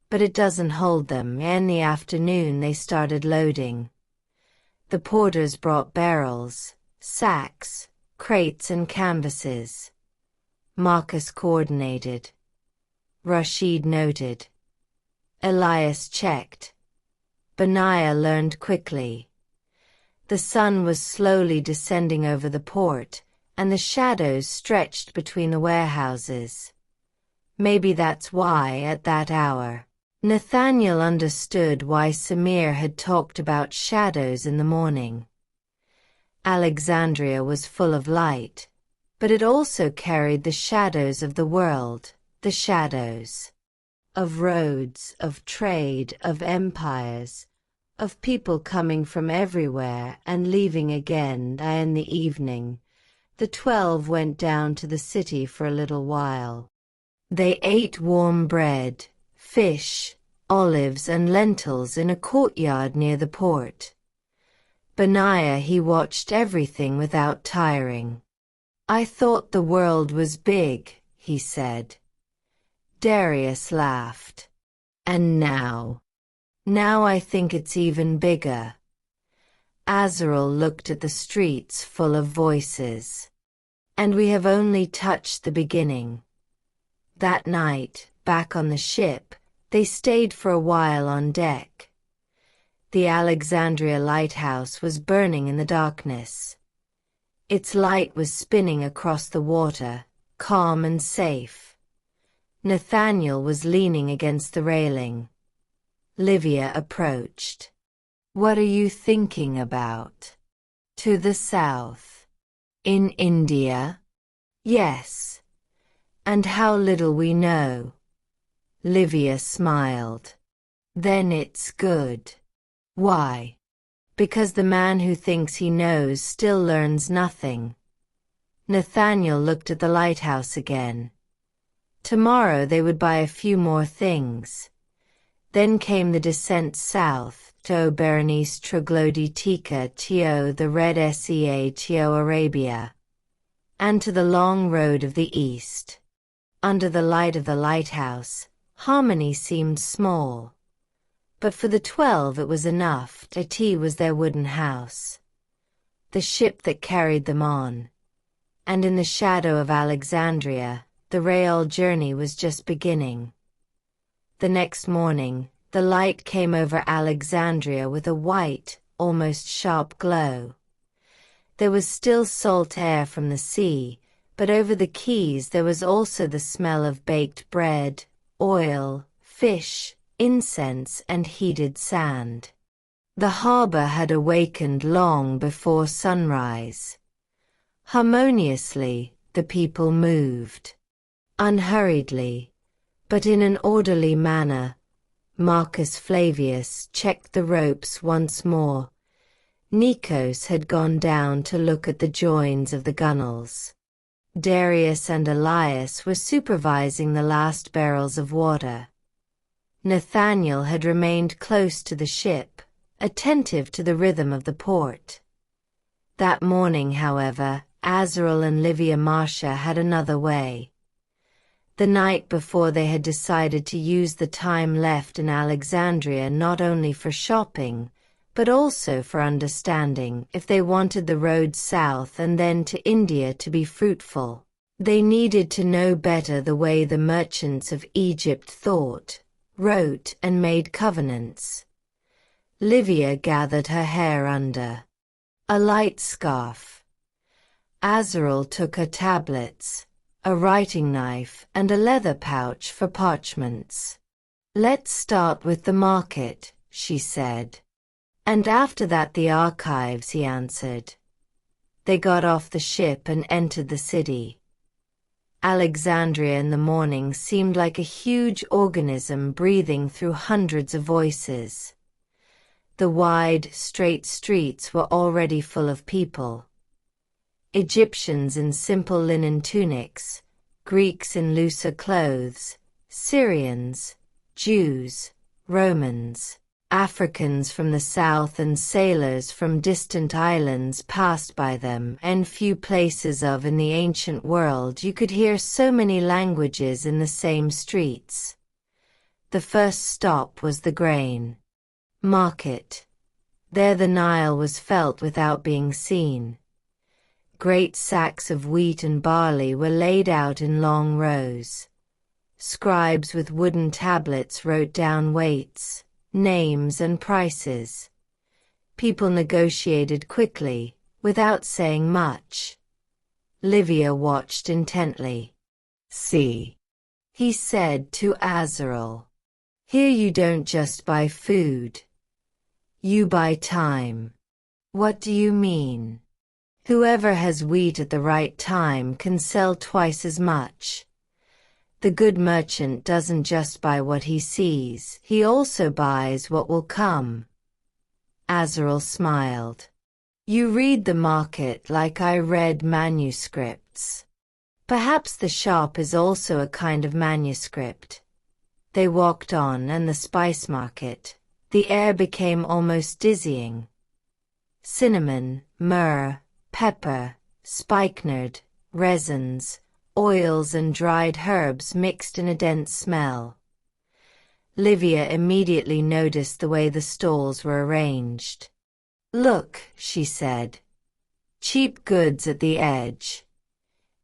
But it doesn't hold them." In the afternoon they started loading. The porters brought barrels, sacks, crates and canvases. Marcus coordinated. Rashid noted. Elias checked. Benaiah learned quickly. The sun was slowly descending over the port, and the shadows stretched between the warehouses. Maybe that's why, at that hour, Nathaniel understood why Samir had talked about shadows in the morning. Alexandria was full of light, but it also carried the shadows of the world, the shadows of roads, of trade, of empires, of people coming from everywhere and leaving again. In the evening, the 12 went down to the city for a little while. They ate warm bread, fish, olives and lentils in a courtyard near the port. Benaiah he watched everything without tiring. "I thought the world was big," he said. Darius laughed. "And now? Now I think it's even bigger." Azrael looked at the streets full of voices. "And we have only touched the beginning." That night, back on the ship, they stayed for a while on deck. The Alexandria lighthouse was burning in the darkness. Its light was spinning across the water, calm and safe. Nathaniel was leaning against the railing. Livia approached. "What are you thinking about?" "To the south." "In India?" "Yes. And how little we know." Livia smiled. "Then it's good." "Why?" "Because the man who thinks he knows still learns nothing." Nathaniel looked at the lighthouse again. Tomorrow they would buy a few more things. Then came the descent south, to Berenice Trogloditica to the Red Sea to Arabia, and to the long road of the east. Under the light of the lighthouse, Harmony seemed small. But for the 12 it was enough. It was their wooden house, the ship that carried them on. And in the shadow of Alexandria, the rail journey was just beginning. The next morning, the light came over Alexandria with a white, almost sharp glow. There was still salt air from the sea, but over the quays there was also the smell of baked bread, oil, fish, incense and heated sand. The harbor had awakened long before sunrise. Harmoniously, the people moved. Unhurriedly, but in an orderly manner. Marcus Flavius checked the ropes once more. Nikos had gone down to look at the joins of the gunwales. Darius and Elias were supervising the last barrels of water. Nathaniel had remained close to the ship, attentive to the rhythm of the port. That morning, however, Azrael and Livia Marcia had another way. The night before they had decided to use the time left in Alexandria not only for shopping, but also for understanding. If they wanted the road south and then to India to be fruitful, they needed to know better the way the merchants of Egypt thought, wrote and made covenants. Livia gathered her hair under a light scarf. Azrael took her tablets, a writing knife and a leather pouch for parchments. "Let's start with the market," she said. "And after that the archives," he answered. They got off the ship and entered the city. Alexandria in the morning seemed like a huge organism breathing through hundreds of voices. The wide, straight streets were already full of people. Egyptians in simple linen tunics, Greeks in looser clothes, Syrians, Jews, Romans, Africans from the south and sailors from distant islands passed by them, and few places in the ancient world you could hear so many languages in the same streets. The first stop was the grain market. There the Nile was felt without being seen. Great sacks of wheat and barley were laid out in long rows. Scribes with wooden tablets wrote down weights, names and prices. People negotiated quickly, without saying much. Livia watched intently. "See," he said to Azrael. "Here you don't just buy food. You buy time." "What do you mean?" "Whoever has wheat at the right time can sell twice as much. The good merchant doesn't just buy what he sees, he also buys what will come." Azrael smiled. "You read the market like I read manuscripts. Perhaps the shop is also a kind of manuscript." They walked on, and the spice market. The air became almost dizzying. Cinnamon, myrrh, pepper, spikenard, resins, oils and dried herbs mixed in a dense smell. Livia immediately noticed the way the stalls were arranged. "Look," she said. "Cheap goods at the edge.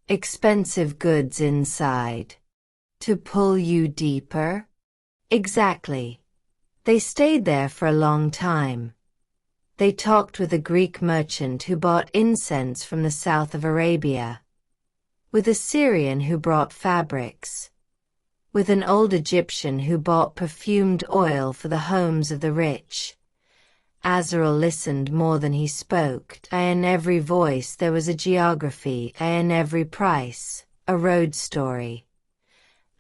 Expensive goods inside. To pull you deeper?" "Exactly." They stayed there for a long time. They talked with a Greek merchant who bought incense from the south of Arabia, with a Syrian who brought fabrics, with an old Egyptian who bought perfumed oil for the homes of the rich. Azrael listened more than he spoke. In every voice there was a geography, in every price, a road story.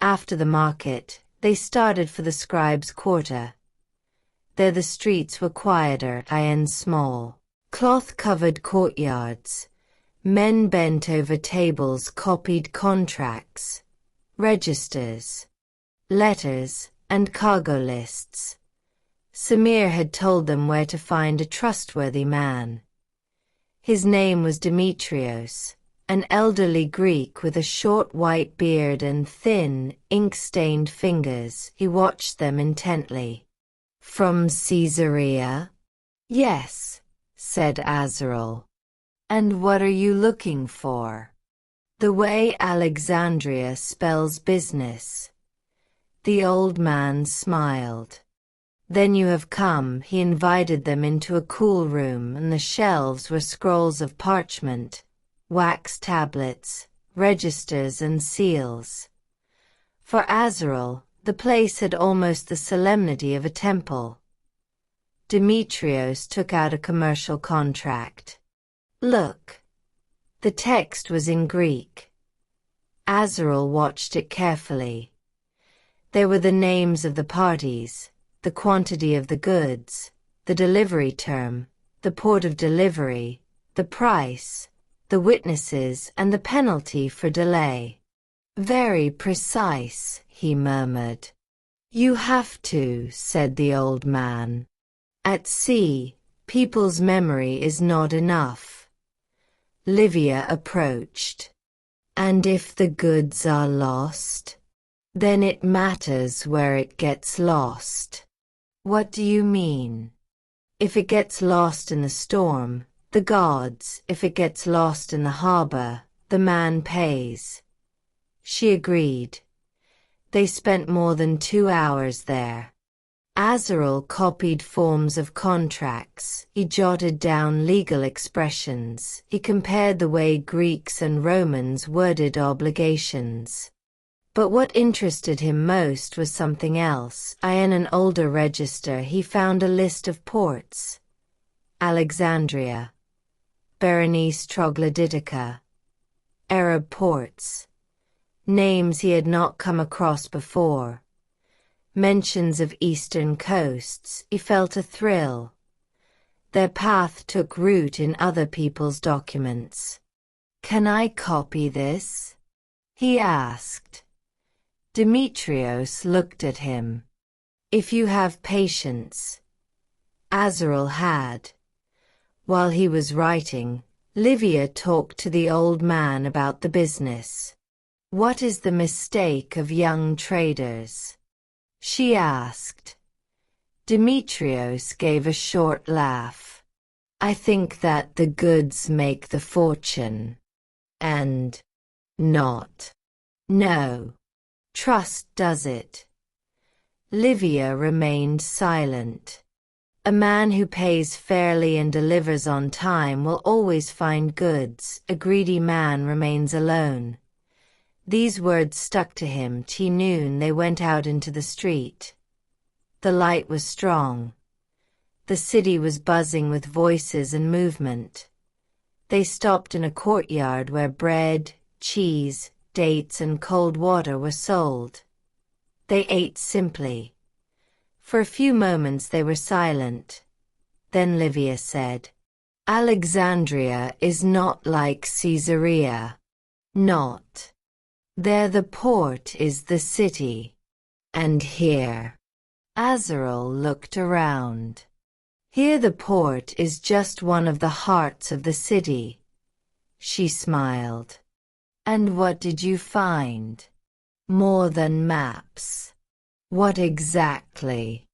After the market, they started for the scribes' quarter. There the streets were quieter, in small, cloth-covered courtyards. Men bent over tables copied contracts, registers, letters, and cargo lists. Samir had told them where to find a trustworthy man. His name was Demetrios, an elderly Greek with a short white beard and thin, ink-stained fingers. He watched them intently. "From Caesarea?" "Yes," said Azrael. "And what are you looking for?" "The way Alexandria spells business." The old man smiled. "Then you have come." He invited them into a cool room, and the shelves were scrolls of parchment, wax tablets, registers and seals. For Azrael, the place had almost the solemnity of a temple. Demetrios took out a commercial contract. "Look." The text was in Greek. Azrael watched it carefully. There were the names of the parties, the quantity of the goods, the delivery term, the port of delivery, the price, the witnesses, and the penalty for delay. "Very precise," he murmured. "You have to," said the old man. "At sea, people's memory is not enough." Livia approached. "And if the goods are lost? Then it matters where it gets lost." "What do you mean?" "If it gets lost in the storm, the gods. If it gets lost in the harbor, the man pays." She agreed. They spent more than 2 hours there. Azrael copied forms of contracts. He jotted down legal expressions. He compared the way Greeks and Romans worded obligations. But what interested him most was something else. In an older register he found a list of ports. Alexandria, Berenice Troglodytica, Arab ports. Names he had not come across before. Mentions of eastern coasts. He felt a thrill. Their path took root in other people's documents. "Can I copy this?" he asked. Demetrios looked at him. "If you have patience." Azrael had. While he was writing, Livia talked to the old man about the business. "What is the mistake of young traders?" she asked. Demetrios gave a short laugh. "I think that the goods make the fortune. And not. No. Trust does it." Livia remained silent. A man who pays fairly and delivers on time will always find goods. A greedy man remains alone. These words stuck to him. Till noon they went out into the street. The light was strong. The city was buzzing with voices and movement. They stopped in a courtyard where bread, cheese, dates and cold water were sold. They ate simply. For a few moments they were silent. Then Livia said, "Alexandria is not like Caesarea." "Not. There the port is the city. And here." Azrael looked around. "Here the port is just one of the hearts of the city." She smiled. "And what did you find?" "More than maps." "What exactly?"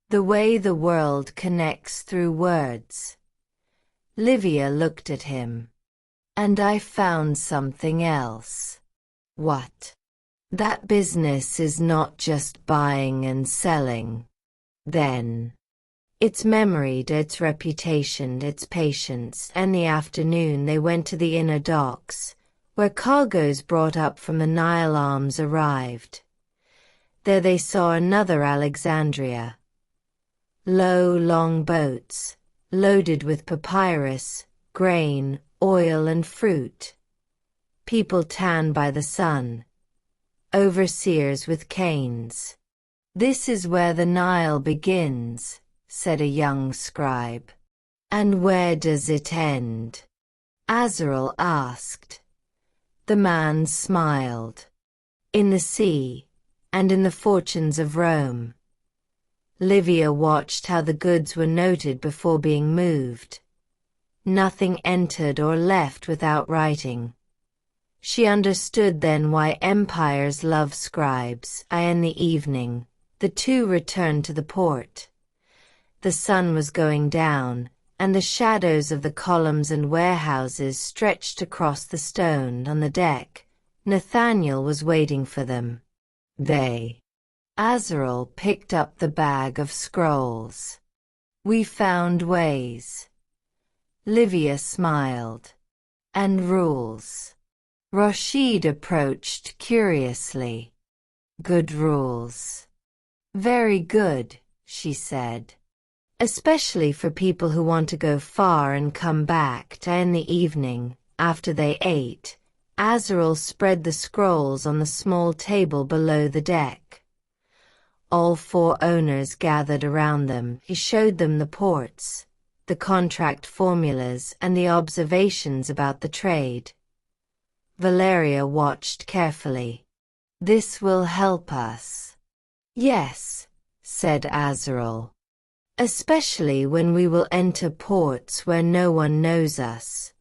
"The way the world connects through words." Livia looked at him. "And I found something else." "What?" "That business is not just buying and selling." "Then?" "Its memory, its reputation, its patience." In the afternoon they went to the inner docks, where cargoes brought up from the Nile arms arrived. There they saw another Alexandria. Low, long boats, loaded with papyrus, grain, oil and fruit. People tanned by the sun. Overseers with canes. "This is where the Nile begins," said a young scribe. "And where does it end?" Azrael asked. The man smiled. "In the sea, and in the fortunes of Rome. Livia watched how the goods were noted before being moved. Nothing entered or left without writing. She understood then why empires love scribes. In the evening, the two returned to the port. The sun was going down, and the shadows of the columns and warehouses stretched across the stone on the deck. Nathaniel was waiting for them. Azrael picked up the bag of scrolls. We found ways. Livia smiled. And rules. Rashid approached curiously. Good rules. Very good, she said. Especially for people who want to go far and come back. In the evening, after they ate, Azrael spread the scrolls on the small table below the deck. All four owners gathered around them. He showed them the ports, the contract formulas, and the observations about the trade. Valeria watched carefully. This will help us. Yes, said Azrael. Especially when we will enter ports where no one knows us.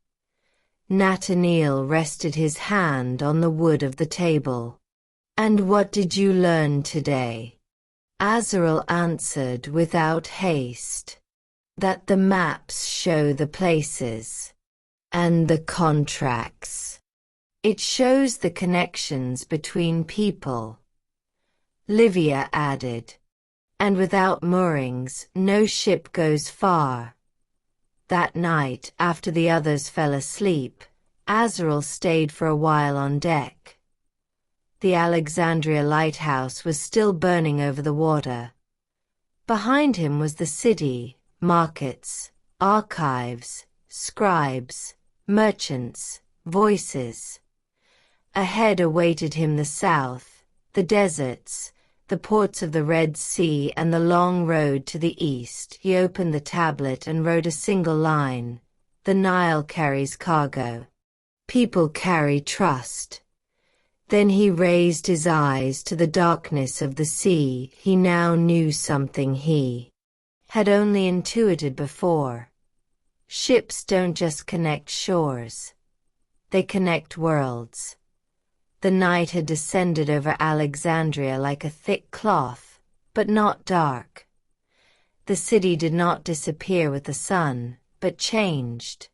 Nathaniel rested his hand on the wood of the table. And what did you learn today? Azrael answered without haste. That the maps show the places. And the contracts. It shows the connections between people. Livia added. And without moorings, no ship goes far. That night, after the others fell asleep, Azrael stayed for a while on deck. The Alexandria lighthouse was still burning over the water. Behind him was the city, markets, archives, scribes, merchants, voices. Ahead awaited him the south, the deserts, the ports of the Red Sea, and the long road to the east. He opened the tablet and wrote a single line. The Nile carries cargo. People carry trust. Then he raised his eyes to the darkness of the sea. He now knew something he had only intuited before. Ships don't just connect shores. They connect worlds. The night had descended over Alexandria like a thick cloth, but not dark. The city did not disappear with the sun, but changed.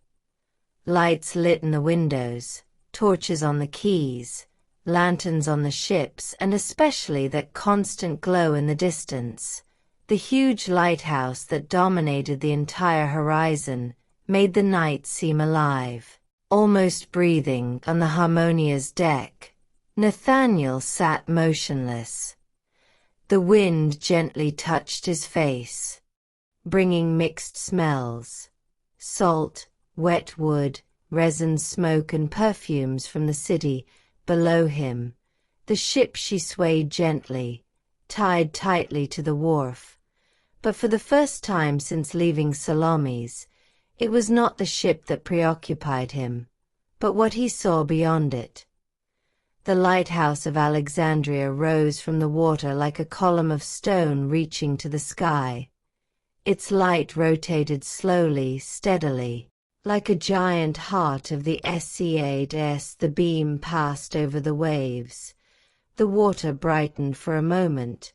Lights lit in the windows, torches on the quays, lanterns on the ships, and especially that constant glow in the distance. The huge lighthouse that dominated the entire horizon made the night seem alive, almost breathing. On the Harmonia's deck, Nathaniel sat motionless. The wind gently touched his face, bringing mixed smells: salt, wet wood, resin smoke, and perfumes from the city. Below him, the ship she swayed gently, tied tightly to the wharf. But for the first time since leaving Salome's, it was not the ship that preoccupied him, but what he saw beyond it. The lighthouse of Alexandria rose from the water like a column of stone reaching to the sky. Its light rotated slowly, steadily, like a giant heart of the Yes. The beam passed over the waves. The water brightened for a moment,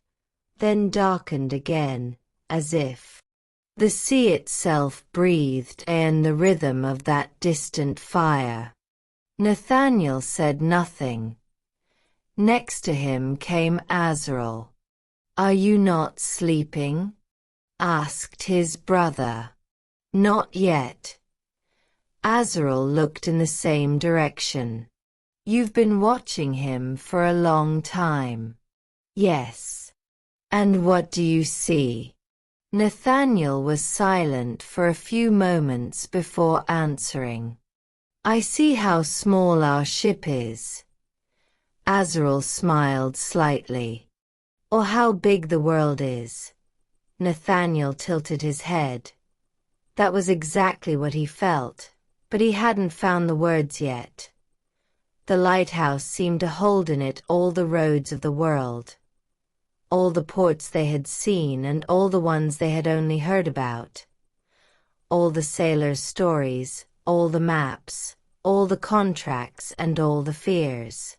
then darkened again, as if the sea itself breathed in the rhythm of that distant fire. Nathaniel said nothing. Next to him came Azrael. "Are you not sleeping?" asked his brother. "Not yet." Azrael looked in the same direction. "You've been watching him for a long time." "Yes." "And what do you see?" Nathaniel was silent for a few moments before answering. "I see how small our ship is." Azrael smiled slightly. "Or how big the world is." Nathaniel tilted his head. That was exactly what he felt, but he hadn't found the words yet. The lighthouse seemed to hold in it all the roads of the world. all the ports they had seen and all the ones they had only heard about. All the sailors' stories, all the maps, all the contracts and all the fears.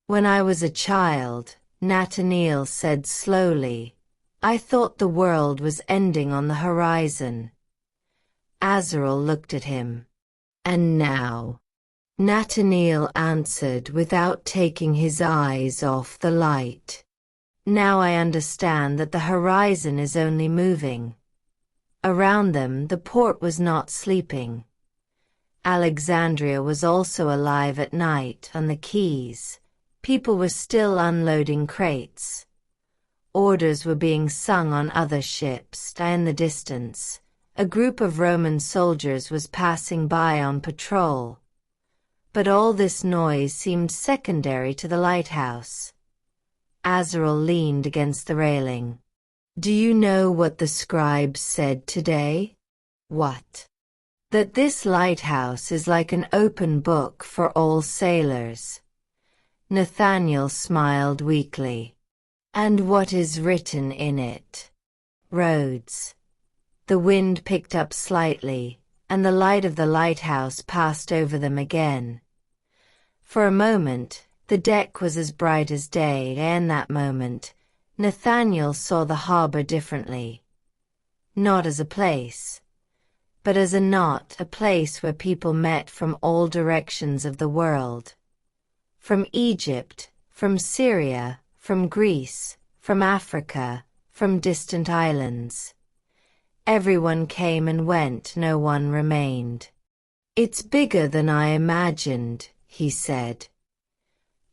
When I was a child, Nathaniel said slowly, I thought the world was ending on the horizon. Azrael looked at him. And now? Nathaniel answered without taking his eyes off the light. Now I understand that the horizon is only moving. Around them the port was not sleeping. Alexandria was also alive at night on the quays. People were still unloading crates. Orders were being sung on other ships. In the distance, a group of Roman soldiers was passing by on patrol. But all this noise seemed secondary to the lighthouse. Azrael leaned against the railing. Do you know what the scribes said today? What? That this lighthouse is like an open book for all sailors. Nathaniel smiled weakly. And what is written in it? Roads. The wind picked up slightly, and the light of the lighthouse passed over them again. For a moment, the deck was as bright as day, and that moment, Nathaniel saw the harbor differently. Not as a place, but as a knot, a place where people met from all directions of the world. From Egypt, from Syria, from Greece, from Africa, from distant islands. Everyone came and went, no one remained. It's bigger than I imagined, he said.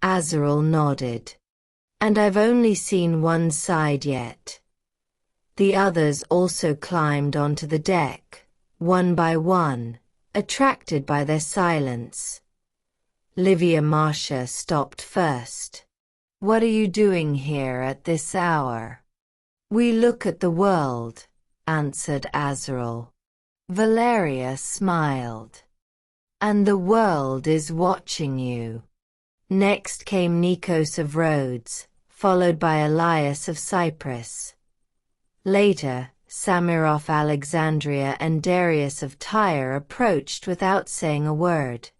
Azrael nodded. And I've only seen one side yet. The others also climbed onto the deck, one by one, attracted by their silence. Livia Marcia stopped first. What are you doing here at this hour? We look at the world, answered Azrael. Valeria smiled. And the world is watching you. Next came Nikos of Rhodes, followed by Elias of Cyprus. Later, Samir of Alexandria and Darius of Tyre approached without saying a word.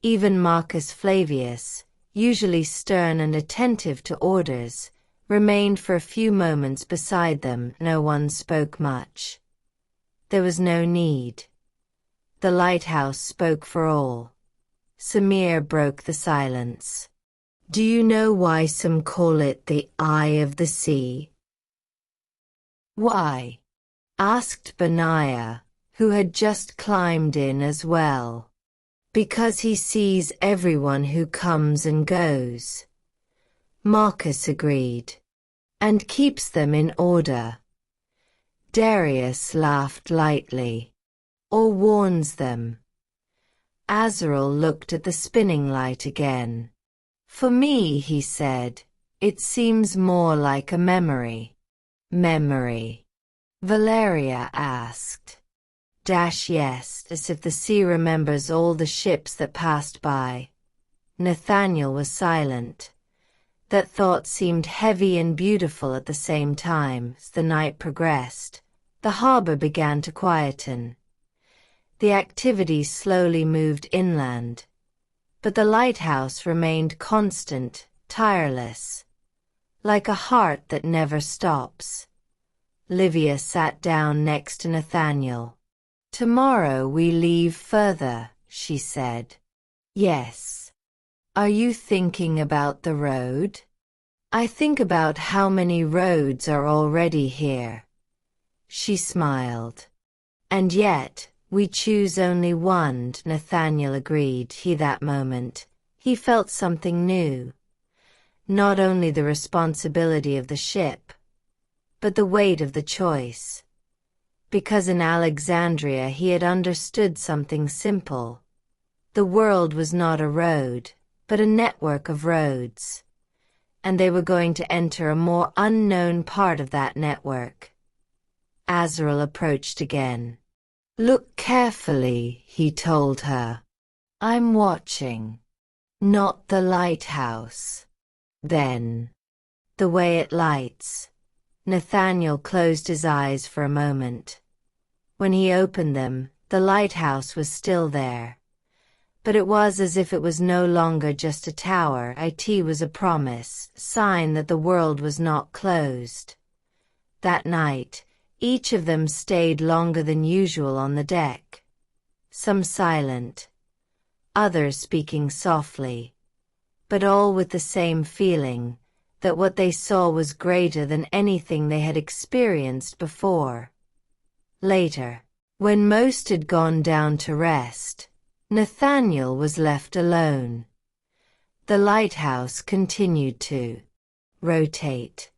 Even Marcus Flavius, usually stern and attentive to orders, remained for a few moments beside them. No one spoke much. There was no need. The lighthouse spoke for all. Samir broke the silence. Do you know why some call it the eye of the sea? Why? Asked Benaiah, who had just climbed in as well. Because he sees everyone who comes and goes. Marcus agreed. And keeps them in order. Darius laughed lightly. Or warns them. Azrael looked at the spinning light again. For me, he said, it seems more like a memory. Memory? Valeria asked. Yes, as if the sea remembers all the ships that passed by. Nathaniel was silent. That thought seemed heavy and beautiful at the same time. As the night progressed, the harbor began to quieten. The activity slowly moved inland. But the lighthouse remained constant, tireless. Like a heart that never stops. Livia sat down next to Nathaniel. Tomorrow we leave further, she said. Yes. Are you thinking about the road? I think about how many roads are already here. She smiled. And yet, we choose only one, Nathaniel agreed. That moment, he felt something new. Not only the responsibility of the ship, but the weight of the choice. Because in Alexandria he had understood something simple. The world was not a road, but a network of roads. And they were going to enter a more unknown part of that network. Azrael approached again. Look carefully, he told her. I'm watching. Not the lighthouse. Then, The way it lights. Nathaniel closed his eyes for a moment. When he opened them, the lighthouse was still there. But it was as if it was no longer just a tower. It was a promise, sign that the world was not closed. That night, each of them stayed longer than usual on the deck. Some silent, others speaking softly, but all with the same feeling, that what they saw was greater than anything they had experienced before. Later, when most had gone down to rest, Nathaniel was left alone. The lighthouse continued to rotate.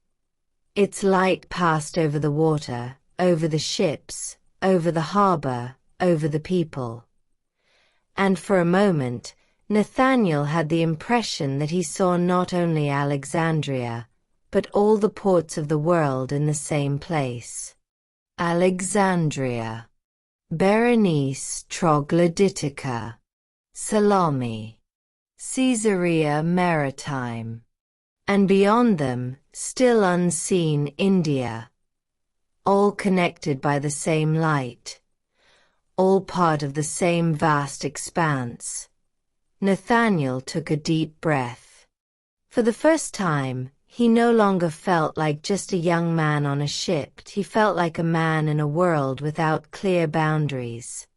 Its light passed over the water, over the ships, over the harbor, over the people. And for a moment, Nathaniel had the impression that he saw not only Alexandria, but all the ports of the world in the same place. Alexandria, Berenice Troglodytica, Salome, Caesarea Maritime, and beyond them, still unseen, India, all connected by the same light, all part of the same vast expanse. Nathaniel took a deep breath. For the first time, he no longer felt like just a young man on a ship. He felt like a man in a world without clear boundaries.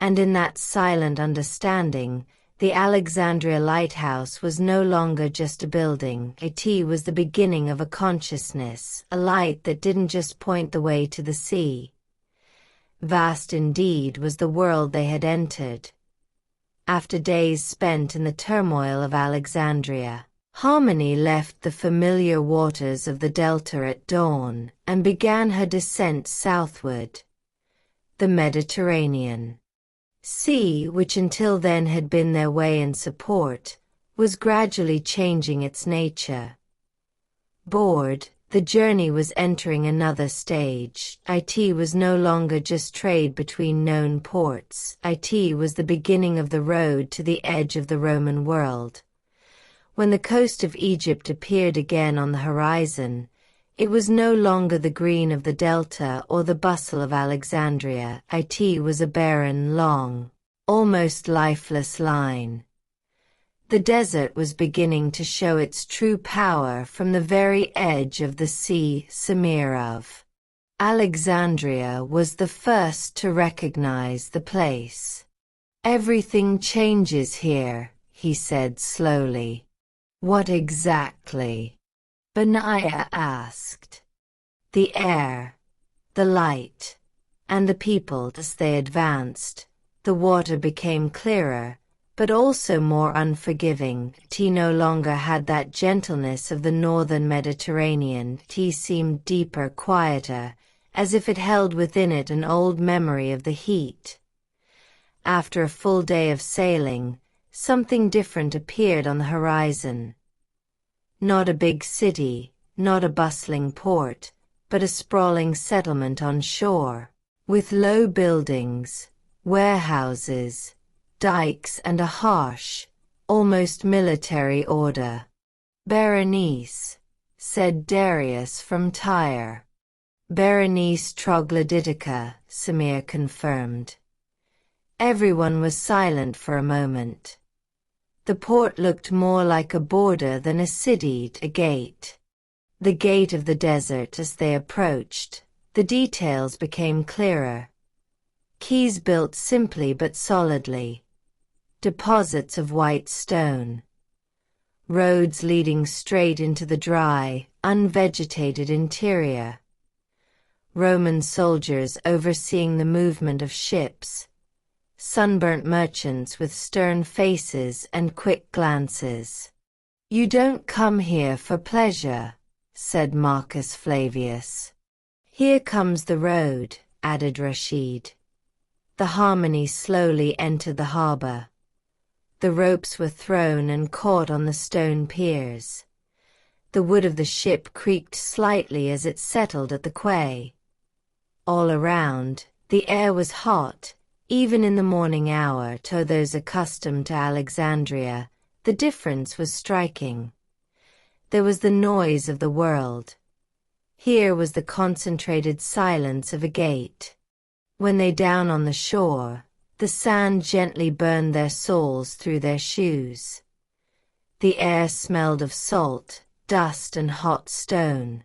And in that silent understanding, the Alexandria Lighthouse was no longer just a building. It was the beginning of a consciousness, a light that didn't just point the way to the sea. Vast indeed was the world they had entered. After days spent in the turmoil of Alexandria, Harmony left the familiar waters of the delta at dawn and began her descent southward. The Mediterranean Sea, which until then had been their way and support, was gradually changing its nature. Bored, the journey was entering another stage. It was no longer just trade between known ports. It was the beginning of the road to the edge of the Roman world. When the coast of Egypt appeared again on the horizon, it was no longer the green of the delta or the bustle of Alexandria. It was a barren, long, almost lifeless line. The desert was beginning to show its true power from the very edge of the sea. Semirov. Alexandria was the first to recognize the place. "Everything changes here," he said slowly. "What exactly?" Benaiah asked. "The air, the light, and the people." As they advanced, the water became clearer, but also more unforgiving. It no longer had that gentleness of the northern Mediterranean. It seemed deeper, quieter, as if it held within it an old memory of the heat. After a full day of sailing, something different appeared on the horizon. Not a big city, not a bustling port, but a sprawling settlement on shore, with low buildings, warehouses, dikes, and a harsh, almost military order. "Berenice," said Darius from Tyre. "Berenice Troglodytica," Samir confirmed. Everyone was silent for a moment. The port looked more like a border than a city, a gate. The gate of the desert. As they approached, the details became clearer. Quays built simply but solidly. Deposits of white stone. Roads leading straight into the dry, unvegetated interior. Roman soldiers overseeing the movement of ships. Sunburnt merchants with stern faces and quick glances. "You don't come here for pleasure," said Marcus Flavius. "Here comes the road," added Rashid. The Harmony slowly entered the harbor. The ropes were thrown and caught on the stone piers. The wood of the ship creaked slightly as it settled at the quay. All around, the air was hot, even in the morning hour. To those accustomed to Alexandria, the difference was striking. There was the noise of the world. Here was the concentrated silence of a gate. When they down on the shore, the sand gently burned their soles through their shoes. The air smelled of salt, dust and hot stone.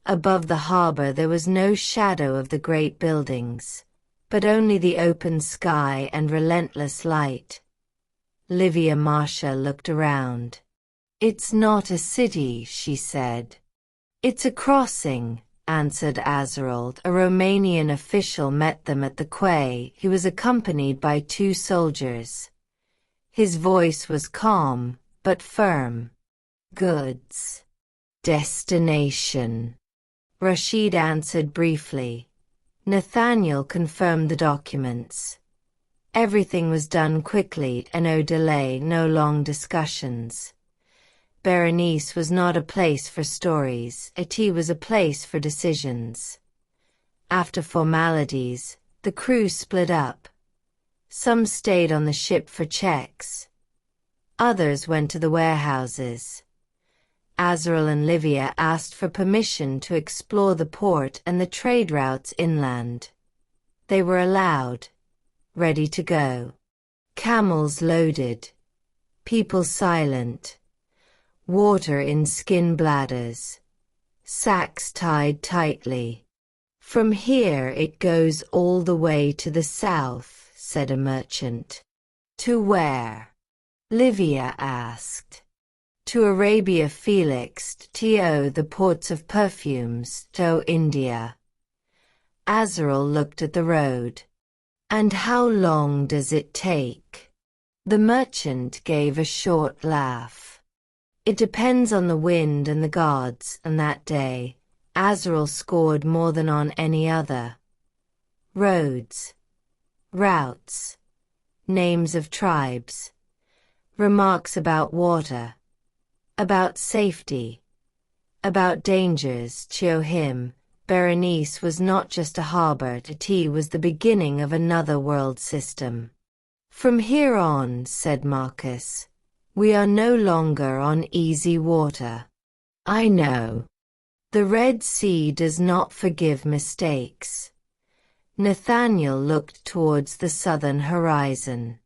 Above the harbor there was no shadow of the great buildings, but only the open sky and relentless light. Livia Marcia looked around. "It's not a city," she said. "It's a crossing," answered Azrael. A Romanian official met them at the quay. He was accompanied by 2 soldiers. His voice was calm, but firm. "Goods. Destination." Rashid answered briefly. Nathaniel confirmed the documents. Everything was done quickly, and no delay, no long discussions. Berenice was not a place for stories, it was a place for decisions. After formalities, the crew split up. Some stayed on the ship for checks. Others went to the warehouses. Azrael and Livia asked for permission to explore the port and the trade routes inland. They were allowed, ready to go. Camels loaded. People silent. Water in skin bladders. Sacks tied tightly. "From here it goes all the way to the south," said a merchant. "To where?" Livia asked. "To Arabia Felix, to the ports of perfumes, to India." Azrael looked at the road. "And how long does it take?" The merchant gave a short laugh. "It depends on the wind and the gods, and that day, Azrael scored more than on any other. Roads, routes, names of tribes, remarks about water, about safety, about dangers. To him, Berenice was not just a harbor, it was the beginning of another world system. "From here on," said Marcus, "we are no longer on easy water. I know. The Red Sea does not forgive mistakes." Nathaniel looked towards the southern horizon.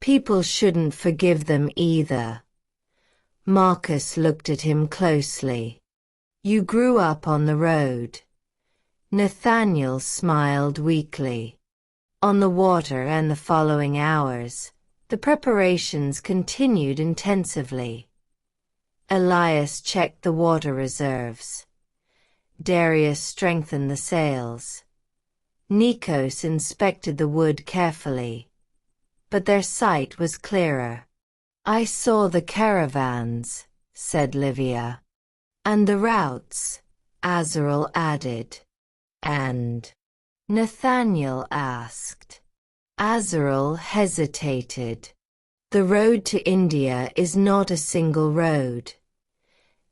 "People shouldn't forgive them either." Marcus looked at him closely. "You grew up on the road." Nathaniel smiled weakly. On the water and the following hours, the preparations continued intensively. Elias checked the water reserves. Darius strengthened the sails. Nikos inspected the wood carefully. But their sight was clearer. "I saw the caravans," said Livia. "And the routes," Azrael added. "And?" Nathaniel asked. Azrael hesitated. "The road to India is not a single road.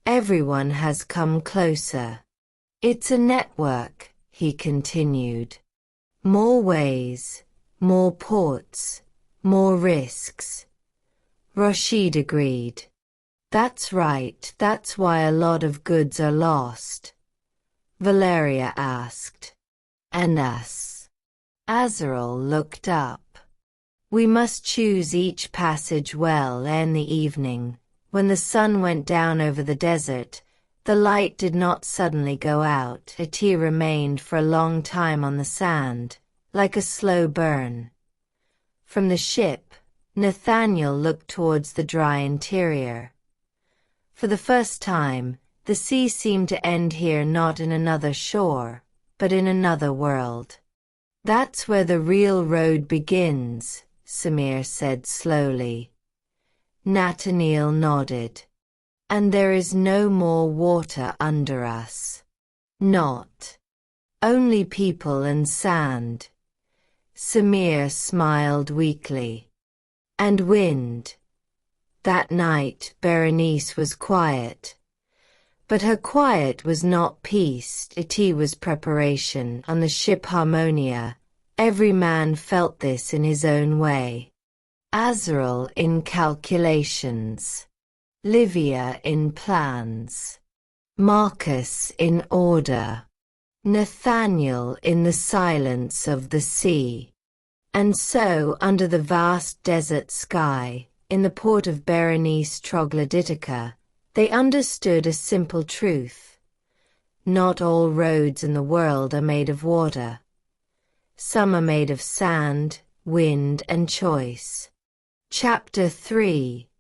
Everyone has come closer. It's a network," he continued. "More ways, more ports, more risks." Rashid agreed. "That's right, that's why a lot of goods are lost." Valeria asked. "And us?" Azrael looked up. "We must choose each passage well." In the evening, when the sun went down over the desert, the light did not suddenly go out. It remained for a long time on the sand, like a slow burn. From the ship, Nathaniel looked towards the dry interior. For the first time, the sea seemed to end here, not in another shore, but in another world. "That's where the real road begins," Samir said slowly. Nathaniel nodded. "And there is no more water under us." "Not. Only people and sand." Samir smiled weakly. "And wind." That night Berenice was quiet. But her quiet was not peace, it was preparation. On the ship Harmonia, every man felt this in his own way. Azrael in calculations. Livia in plans, Marcus in order, Nathaniel in the silence of the sea. And so, under the vast desert sky, in the port of Berenice Troglodytica, they understood a simple truth. Not all roads in the world are made of water. Some are made of sand, wind, and choice. Chapter 3.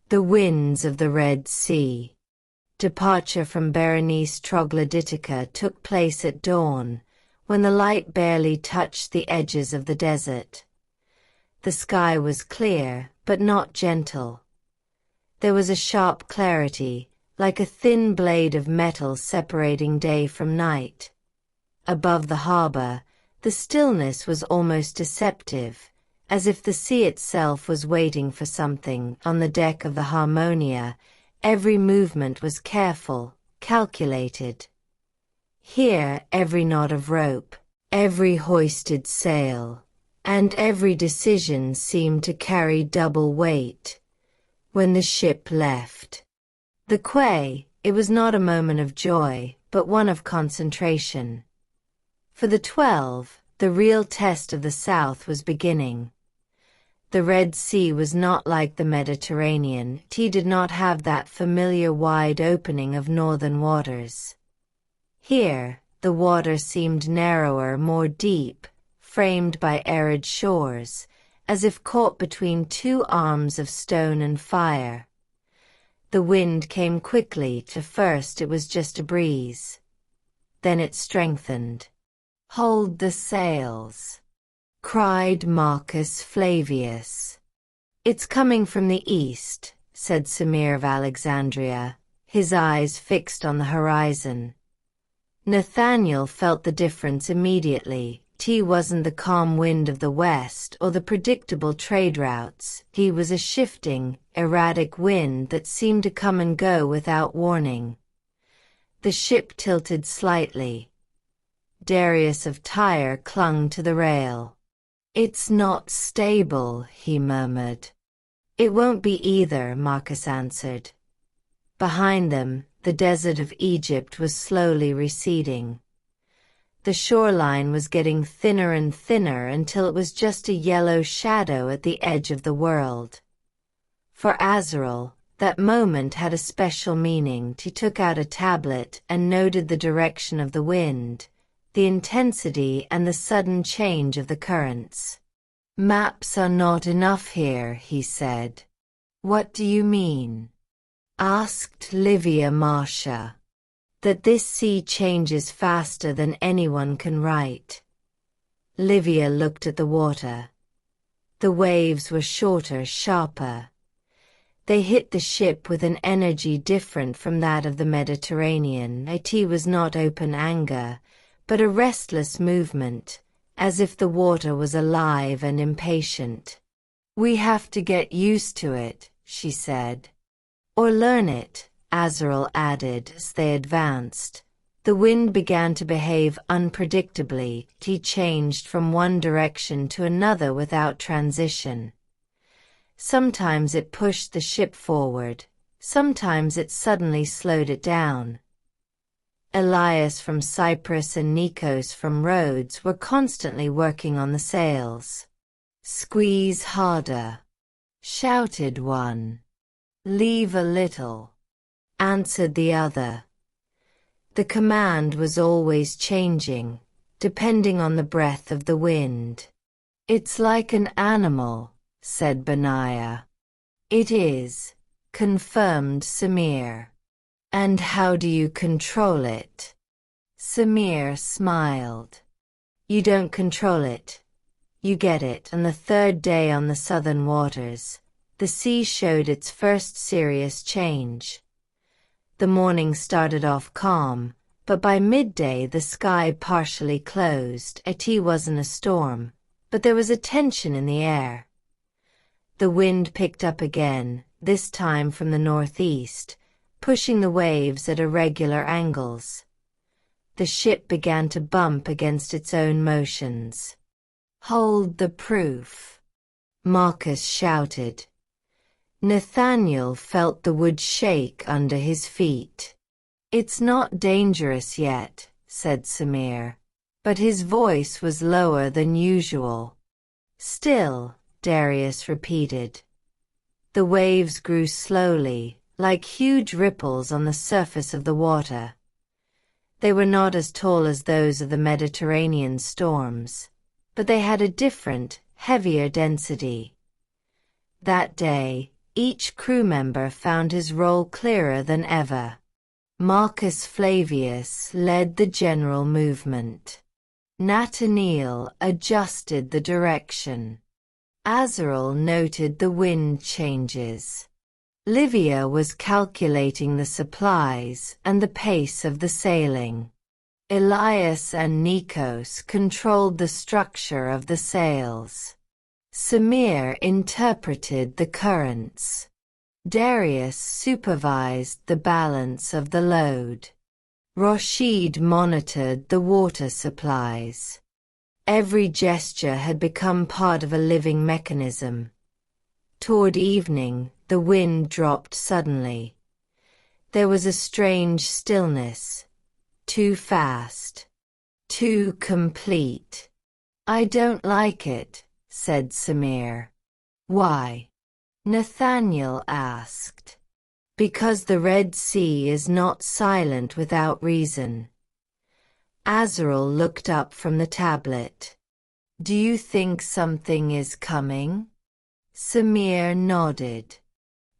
The Winds of the Red Sea. Departure from Berenice Troglodytica took place at dawn, when the light barely touched the edges of the desert. The sky was clear, but not gentle. There was a sharp clarity, like a thin blade of metal separating day from night. Above the harbor, the stillness was almost deceptive, as if the sea itself was waiting for something. On the deck of the Harmonia, every movement was careful, calculated. Here, every knot of rope, every hoisted sail, and every decision seemed to carry double weight. When the ship left the quay, it was not a moment of joy, but one of concentration. For the 12, the real test of the South was beginning. The Red Sea was not like the Mediterranean. It did not have that familiar wide opening of northern waters. Here, the water seemed narrower, more deep, framed by arid shores, as if caught between two arms of stone and fire. The wind came quickly. At first it was just a breeze. Then it strengthened. "Hold the sails!" cried Marcus Flavius. "It's coming from the east," said Samir of Alexandria, his eyes fixed on the horizon. Nathaniel felt the difference immediately. It wasn't the calm wind of the west or the predictable trade routes. It was a shifting, erratic wind that seemed to come and go without warning. The ship tilted slightly. Darius of Tyre clung to the rail. "It's not stable," he murmured. "It won't be either," Marcus answered. Behind them, the desert of Egypt was slowly receding. The shoreline was getting thinner and thinner until it was just a yellow shadow at the edge of the world. For Azrael, that moment had a special meaning. He took out a tablet and noted the direction of the wind, the intensity and the sudden change of the currents. "Maps are not enough here," he said. "What do you mean?" asked Livia Marcia. "That this sea changes faster than anyone can write." Livia looked at the water. The waves were shorter, sharper. They hit the ship with an energy different from that of the Mediterranean. It was not open anger, but a restless movement, as if the water was alive and impatient. "We have to get used to it," she said. "Or learn it," Azrael added as they advanced. The wind began to behave unpredictably. It changed from one direction to another without transition. Sometimes it pushed the ship forward, sometimes it suddenly slowed it down. Elias from Cyprus and Nikos from Rhodes were constantly working on the sails. "Squeeze harder," shouted one. "Leave a little," answered the other. The command was always changing, depending on the breath of the wind. "It's like an animal," said Benaiah. "It is," confirmed Samir. "And how do you control it?" Samir smiled. "You don't control it. You get it." On the third day on the southern waters, the sea showed its first serious change. The morning started off calm, but by midday the sky partially closed. It wasn't a storm, but there was a tension in the air. The wind picked up again, this time from the northeast, pushing the waves at irregular angles. The ship began to bump against its own motions. "Hold the proof," Marcus shouted. Nathaniel felt the wood shake under his feet. "It's not dangerous yet," said Samir, but his voice was lower than usual. "Still," Darius repeated. The waves grew slowly, like huge ripples on the surface of the water. They were not as tall as those of the Mediterranean storms, but they had a different, heavier density. That day, each crew member found his role clearer than ever. Marcus Flavius led the general movement. Nathaniel adjusted the direction. Azrael noted the wind changes. Livia was calculating the supplies and the pace of the sailing. Elias and Nikos controlled the structure of the sails. Samir interpreted the currents. Darius supervised the balance of the load. Rashid monitored the water supplies. Every gesture had become part of a living mechanism. Toward evening, the wind dropped suddenly. There was a strange stillness. Too fast. Too complete. "I don't like it," said Samir. "Why?" Nathaniel asked. "Because the Red Sea is not silent without reason." Azrael looked up from the tablet. "Do you think something is coming?" Samir nodded.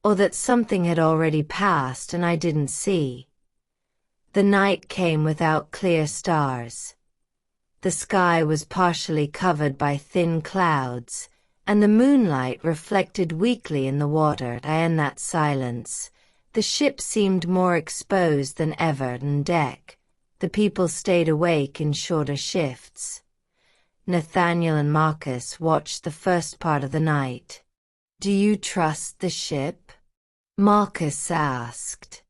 "Or that something had already passed and I didn't see." The night came without clear stars. The sky was partially covered by thin clouds, and the moonlight reflected weakly in the water. In that silence, the ship seemed more exposed than ever on deck. The people stayed awake in shorter shifts. Nathaniel and Marcus watched the first part of the night. "Do you trust the ship?" Marcus asked.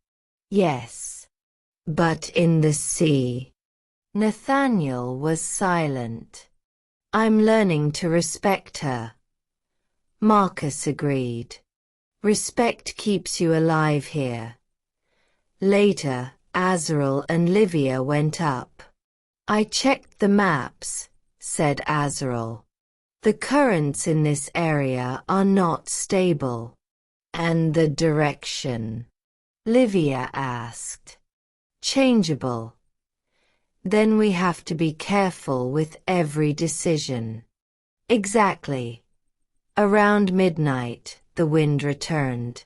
"Yes. But in the sea?" Nathaniel was silent. "I'm learning to respect her." Marcus agreed. "Respect keeps you alive here." Later, Azrael and Livia went up. "I checked the maps," said Azrael. "The currents in this area are not stable." "And the direction?" Livia asked. "Changeable." "Then we have to be careful with every decision." "Exactly." Around midnight, the wind returned.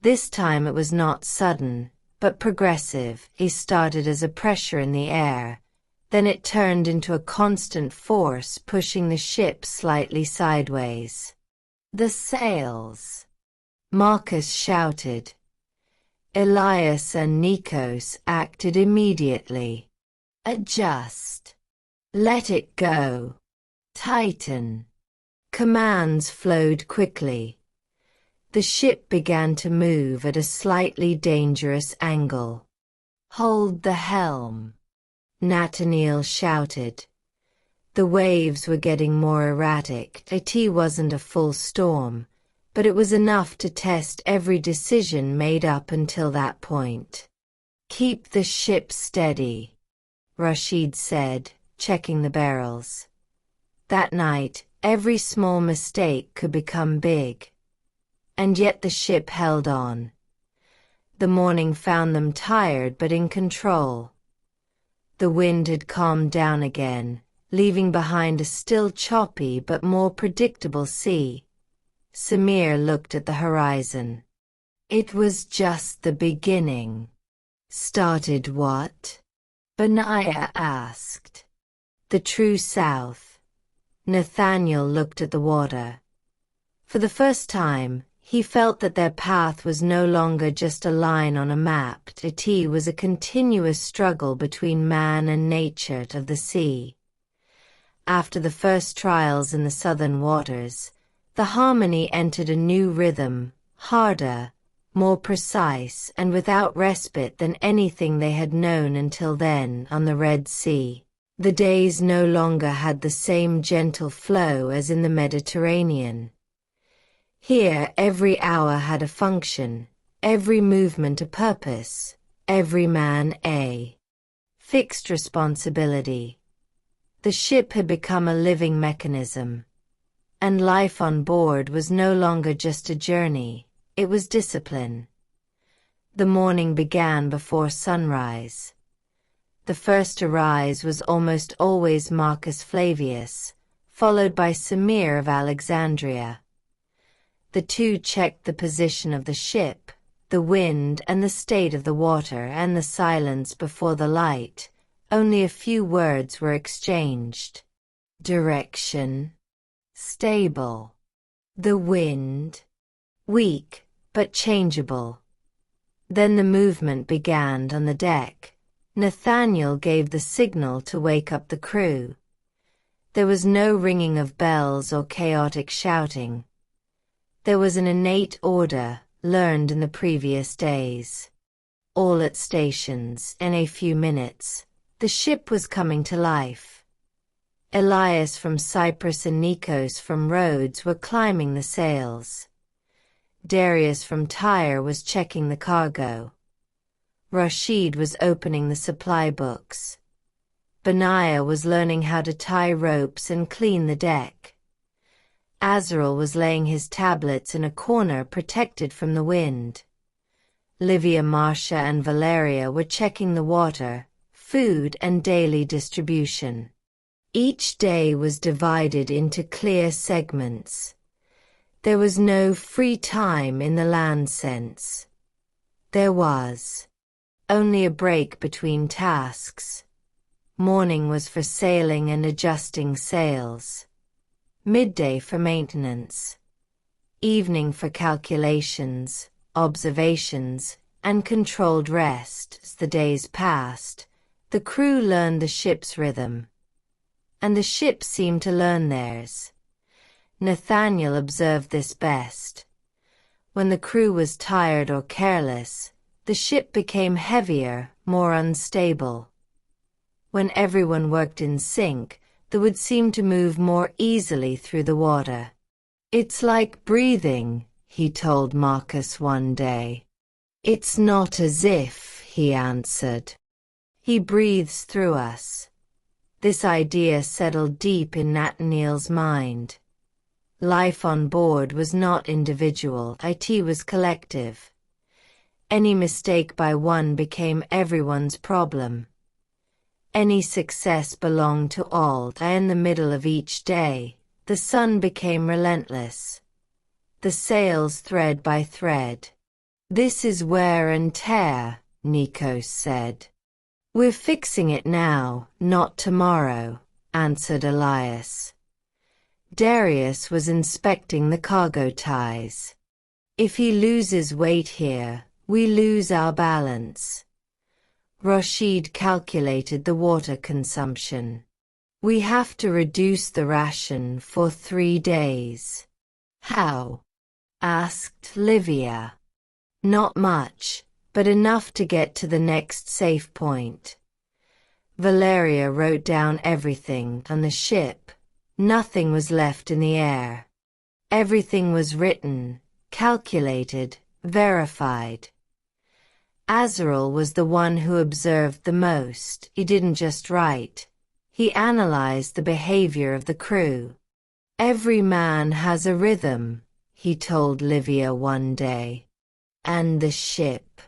This time it was not sudden, but progressive. It started as a pressure in the air, then it turned into a constant force pushing the ship slightly sideways. "The sails!" Marcus shouted. Elias and Nikos acted immediately. "Adjust. Let it go. Tighten." Commands flowed quickly. The ship began to move at a slightly dangerous angle. "Hold the helm," Nathaniel shouted. The waves were getting more erratic. It wasn't a full storm, but it was enough to test every decision made up until that point. "Keep the ship steady," Rashid said, checking the barrels. That night, every small mistake could become big. And yet the ship held on. The morning found them tired but in control. The wind had calmed down again, leaving behind a still choppy but more predictable sea. Samir looked at the horizon. "It was just the beginning." "Started what?" Benaiah asked. "The true south." Nathaniel looked at the water. For the first time, he felt that their path was no longer just a line on a map. It was a continuous struggle between man and nature of the sea. After the first trials in the southern waters, the Harmony entered a new rhythm, harder, more precise and without respite than anything they had known until then on the Red Sea. The days no longer had the same gentle flow as in the Mediterranean. Here every hour had a function, every movement a purpose, every man a fixed responsibility. The ship had become a living mechanism, and life on board was no longer just a journey, it was discipline. The morning began before sunrise. The first to rise was almost always Marcus Flavius, followed by Samir of Alexandria. The two checked the position of the ship, the wind and the state of the water and the silence before the light. Only a few words were exchanged. Direction. Stable. The wind. Weak, but changeable. Then the movement began on the deck. Nathaniel gave the signal to wake up the crew. There was no ringing of bells or chaotic shouting. There was an innate order, learned in the previous days. All at stations, in a few minutes, the ship was coming to life. Elias from Cyprus and Nikos from Rhodes were climbing the sails. Darius from Tyre was checking the cargo. Rashid was opening the supply books. Benaiah was learning how to tie ropes and clean the deck. Azrael was laying his tablets in a corner protected from the wind. Livia, Marcia and Valeria were checking the water, food and daily distribution. Each day was divided into clear segments. There was no free time in the land sense. There was only a break between tasks. Morning was for sailing and adjusting sails. Midday for maintenance. Evening for calculations, observations, and controlled rest. As the days passed, the crew learned the ship's rhythm, and the ship seemed to learn theirs. Nathaniel observed this best. When the crew was tired or careless, the ship became heavier, more unstable. When everyone worked in sync, they would seem to move more easily through the water. "It's like breathing," he told Marcus one day. "It's not as if," he answered. "He breathes through us." This idea settled deep in Nathaniel's mind. Life on board was not individual, it was collective. Any mistake by one became everyone's problem. Any success belonged to all. In the middle of each day, the sun became relentless. The sails thread by thread. "This is wear and tear," Nikos said. "We're fixing it now, not tomorrow," answered Elias. Darius was inspecting the cargo ties. "If he loses weight here, we lose our balance." Rashid calculated the water consumption. "We have to reduce the ration for 3 days." "How?" asked Livia. "Not much, but enough to get to the next safe point." Valeria wrote down everything on the ship. Nothing was left in the air. Everything was written, calculated, verified. Azrael was the one who observed the most. He didn't just write. He analyzed the behavior of the crew. "Every man has a rhythm," he told Livia one day. "And the ship.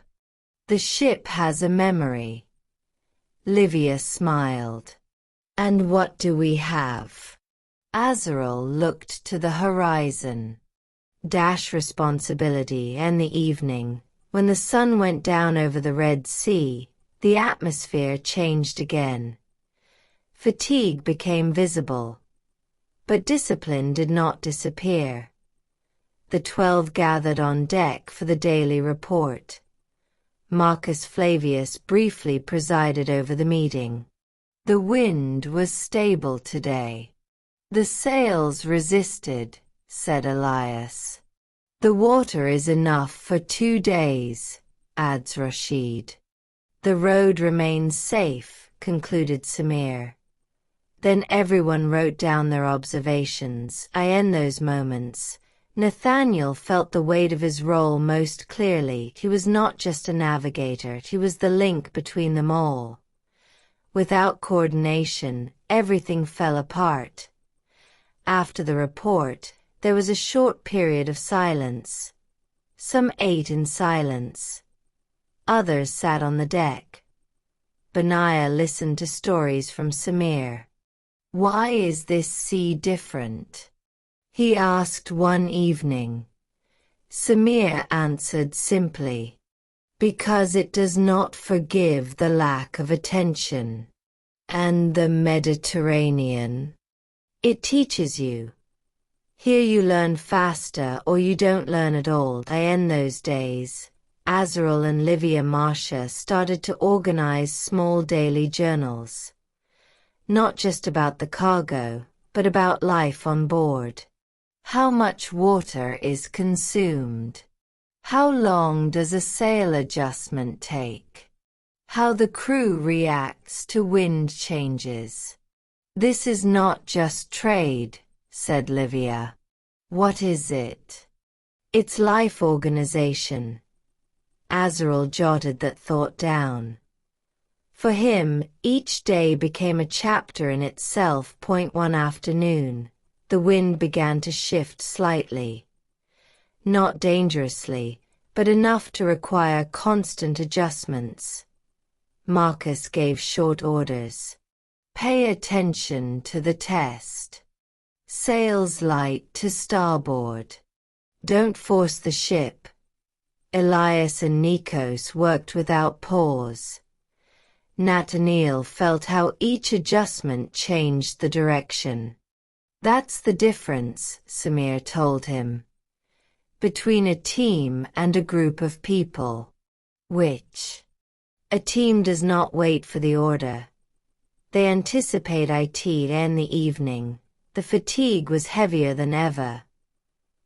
The ship has a memory." Livia smiled. "And what do we have?" Azrael looked to the horizon. Responsibility. In the evening, when the sun went down over the Red Sea, the atmosphere changed again. Fatigue became visible. But discipline did not disappear. The 12 gathered on deck for the daily report. Marcus Flavius briefly presided over the meeting. "The wind was stable today. The sails resisted," said Elias. "The water is enough for 2 days," adds Rashid. "The road remains safe," concluded Samir. Then everyone wrote down their observations. In those moments, Nathaniel felt the weight of his role most clearly. He was not just a navigator, he was the link between them all. Without coordination, everything fell apart. After the report, there was a short period of silence. Some ate in silence. Others sat on the deck. Benaiah listened to stories from Samir. "Why is this sea different?" he asked one evening. Samir answered simply, "Because it does not forgive the lack of attention." And the Mediterranean? It teaches you. Here you learn faster or you don't learn at all. In those days, Azrael and Livia Marcia started to organize small daily journals. Not just about the cargo, but about life on board. How much water is consumed? How long does a sail adjustment take? How the crew reacts to wind changes. "This is not just trade," said Livia. "What is it?" "It's life organization." Azrael jotted that thought down. For him, each day became a chapter in itself. One afternoon, the wind began to shift slightly. Not dangerously, but enough to require constant adjustments. Marcus gave short orders. "Pay attention to the test. Sails light to starboard. Don't force the ship." Elias and Nikos worked without pause. Nathaniel felt how each adjustment changed the direction. "That's the difference," Samir told him. "Between a team and a group of people." "Which?" "A team does not wait for the order. They anticipate it in the evening." The fatigue was heavier than ever.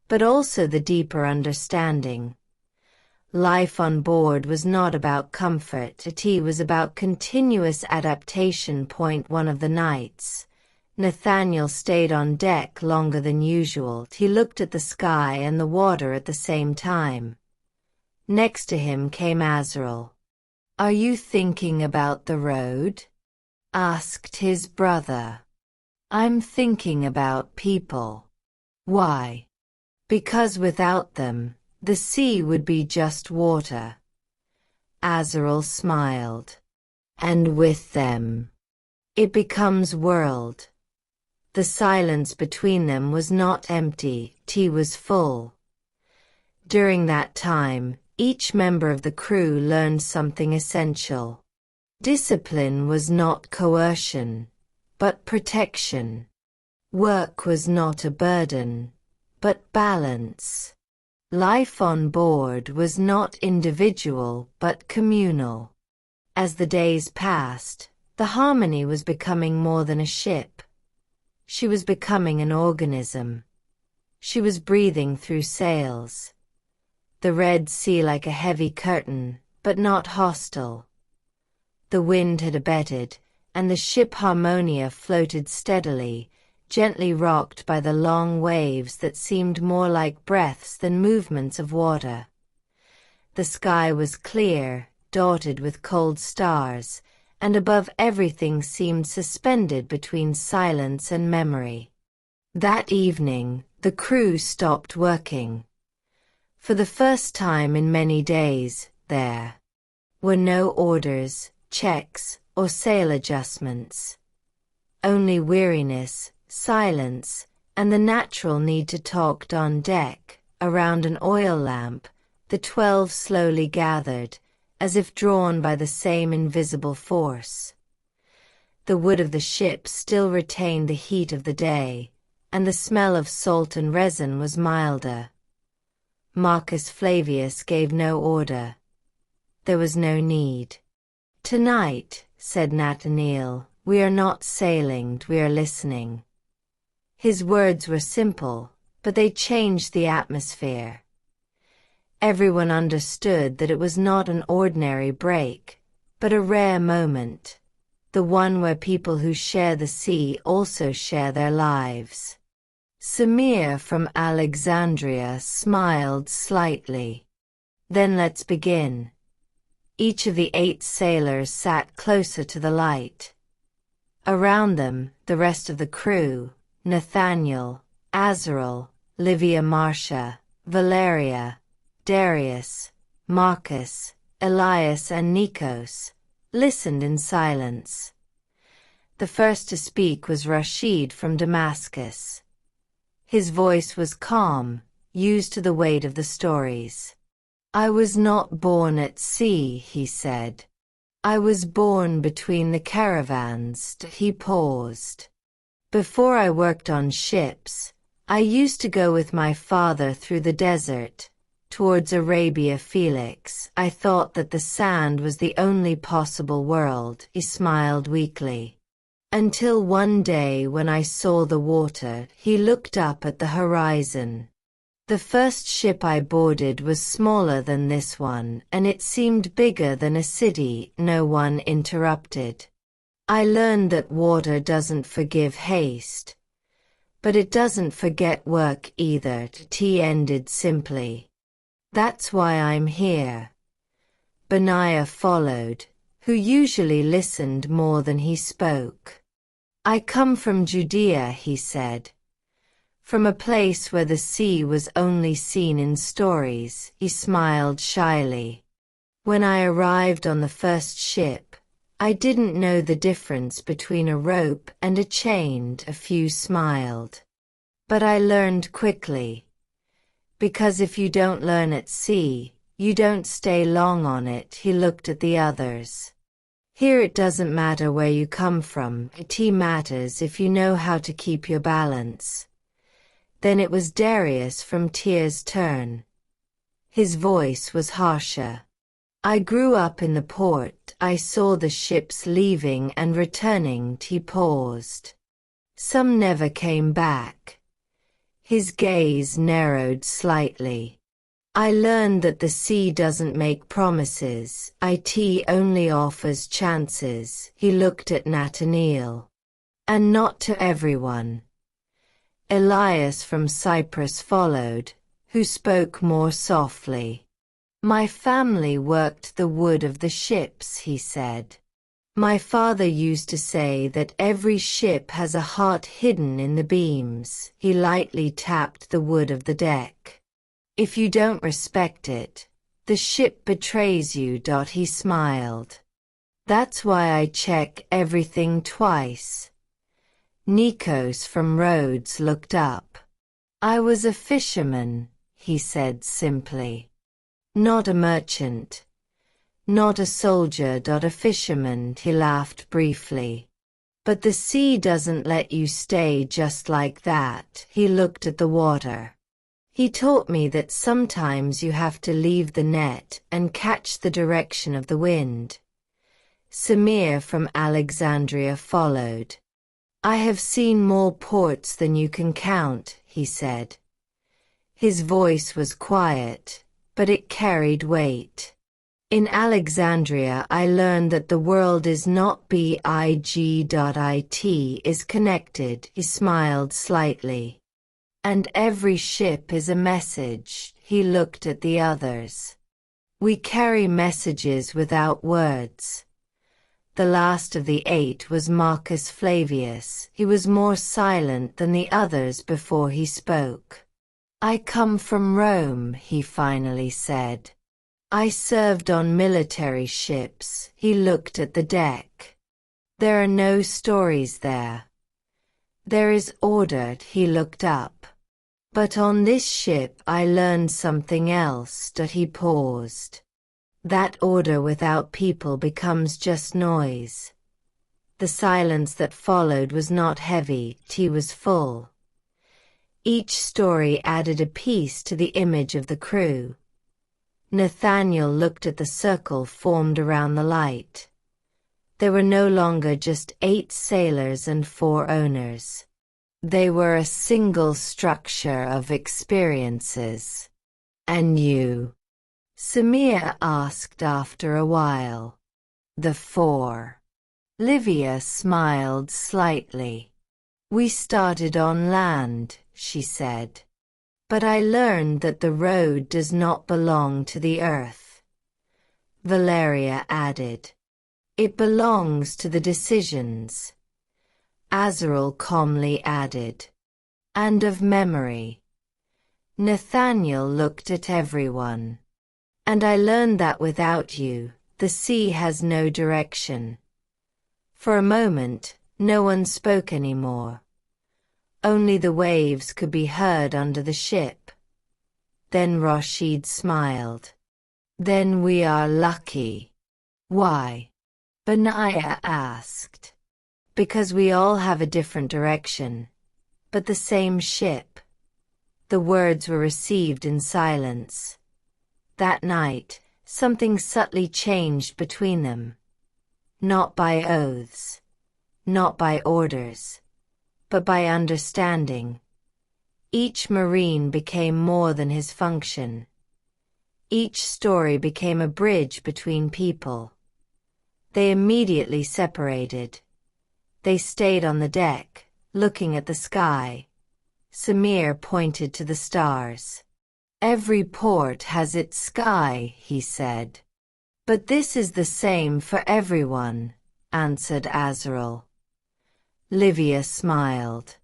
But also the deeper understanding. Life on board was not about comfort, it was about continuous adaptation. One of the nights, Nathaniel stayed on deck longer than usual. He looked at the sky and the water at the same time. Next to him came Azrael. "Are you thinking about the road?" asked his brother. "I'm thinking about people." "Why?" "Because without them, the sea would be just water." Azrael smiled. "And with them, it becomes world." The silence between them was not empty, it was full. During that time, each member of the crew learned something essential. Discipline was not coercion, but protection. Work was not a burden, but balance. Life on board was not individual but communal. As the days passed, the Harmony was becoming more than a ship. She was becoming an organism. She was breathing through sails. The Red Sea like a heavy curtain, but not hostile. The wind had abated, and the ship Harmonia floated steadily, gently rocked by the long waves that seemed more like breaths than movements of water. The sky was clear, dotted with cold stars, and above everything seemed suspended between silence and memory. That evening, the crew stopped working. For the first time in many days, there were no orders, checks, or sail adjustments. Only weariness, silence, and the natural need to talk. On deck, around an oil lamp, the 12 slowly gathered, as if drawn by the same invisible force. The wood of the ship still retained the heat of the day, and the smell of salt and resin was milder. Marcus Flavius gave no order. There was no need. "Tonight," said Nathaniel, "we are not sailing, we are listening." His words were simple, but they changed the atmosphere. Everyone understood that it was not an ordinary break, but a rare moment, the one where people who share the sea also share their lives. Samir from Alexandria smiled slightly. Then let's begin. Each of the 8 sailors sat closer to the light. Around them, the rest of the crew, Nathaniel, Azrael, Livia Marcia, Valeria, Darius, Marcus, Elias and Nikos, listened in silence. The first to speak was Rashid from Damascus. His voice was calm, used to the weight of the stories. "I was not born at sea," he said. "I was born between the caravans." He paused. "Before I worked on ships, I used to go with my father through the desert, towards Arabia Felix. I thought that the sand was the only possible world." He smiled weakly. "Until one day when I saw the water." He looked up at the horizon. "The first ship I boarded was smaller than this one, and it seemed bigger than a city." No one interrupted. "I learned that water doesn't forgive haste. But it doesn't forget work either." T ended simply. "That's why I'm here." Benaiah followed, who usually listened more than he spoke. "I come from Judea," he said. "From a place where the sea was only seen in stories." He smiled shyly. "When I arrived on the first ship, I didn't know the difference between a rope and a chain." A few smiled. "But I learned quickly. Because if you don't learn at sea, you don't stay long on it." He looked at the others. "Here it doesn't matter where you come from. It matters if you know how to keep your balance." Then it was Darius from Tyr's turn. His voice was harsher. "I grew up in the port. I saw the ships leaving and returning." He paused. "Some never came back." His gaze narrowed slightly. "I learned that the sea doesn't make promises. It only offers chances." He looked at Nathaniel. "And not to everyone." Elias from Cyprus followed, who spoke more softly. "My family worked the wood of the ships," he said. "My father used to say that every ship has a heart hidden in the beams." He lightly tapped the wood of the deck. "If you don't respect it, the ship betrays you." He smiled. "That's why I check everything twice." Nikos from Rhodes looked up. "I was a fisherman," he said simply. "Not a merchant. Not a soldier. A fisherman." He laughed briefly. "But the sea doesn't let you stay just like that." He looked at the water. "He taught me that sometimes you have to leave the net and catch the direction of the wind." Samir from Alexandria followed. "I have seen more ports than you can count," he said. His voice was quiet, but it carried weight. "In Alexandria I learned that the world is not big.it is connected." He smiled slightly. "And every ship is a message." He looked at the others. "We carry messages without words." The last of the 8 was Marcus Flavius. He was more silent than the others before he spoke. "I come from Rome," he finally said. "I served on military ships." He looked at the deck. "There are no stories there. There is order." He looked up. "But on this ship I learned something else." He paused. "That order without people becomes just noise." The silence that followed was not heavy, it was full. Each story added a piece to the image of the crew. Nathaniel looked at the circle formed around the light. There were no longer just 8 sailors and 4 owners. They were a single structure of experiences. "And you?" Samir asked after a while. "The 4." Livia smiled slightly. We started on land, she said. But I learned that the road does not belong to the earth. Valeria added. It belongs to the decisions. Azrael calmly added. And of memory. Nathaniel looked at everyone. And I learned that without you, the sea has no direction. For a moment, no one spoke anymore. Only the waves could be heard under the ship. Then Rashid smiled. Then we are lucky. Why? Benaya asked. Because we all have a different direction, but the same ship. The words were received in silence. That night, something subtly changed between them. Not by oaths, not by orders, but by understanding. Each marine became more than his function. Each story became a bridge between people. They immediately separated. They stayed on the deck, looking at the sky. Samir pointed to the stars. Every port has its sky, he said. But this is the same for everyone, answered Azrael. Livia smiled.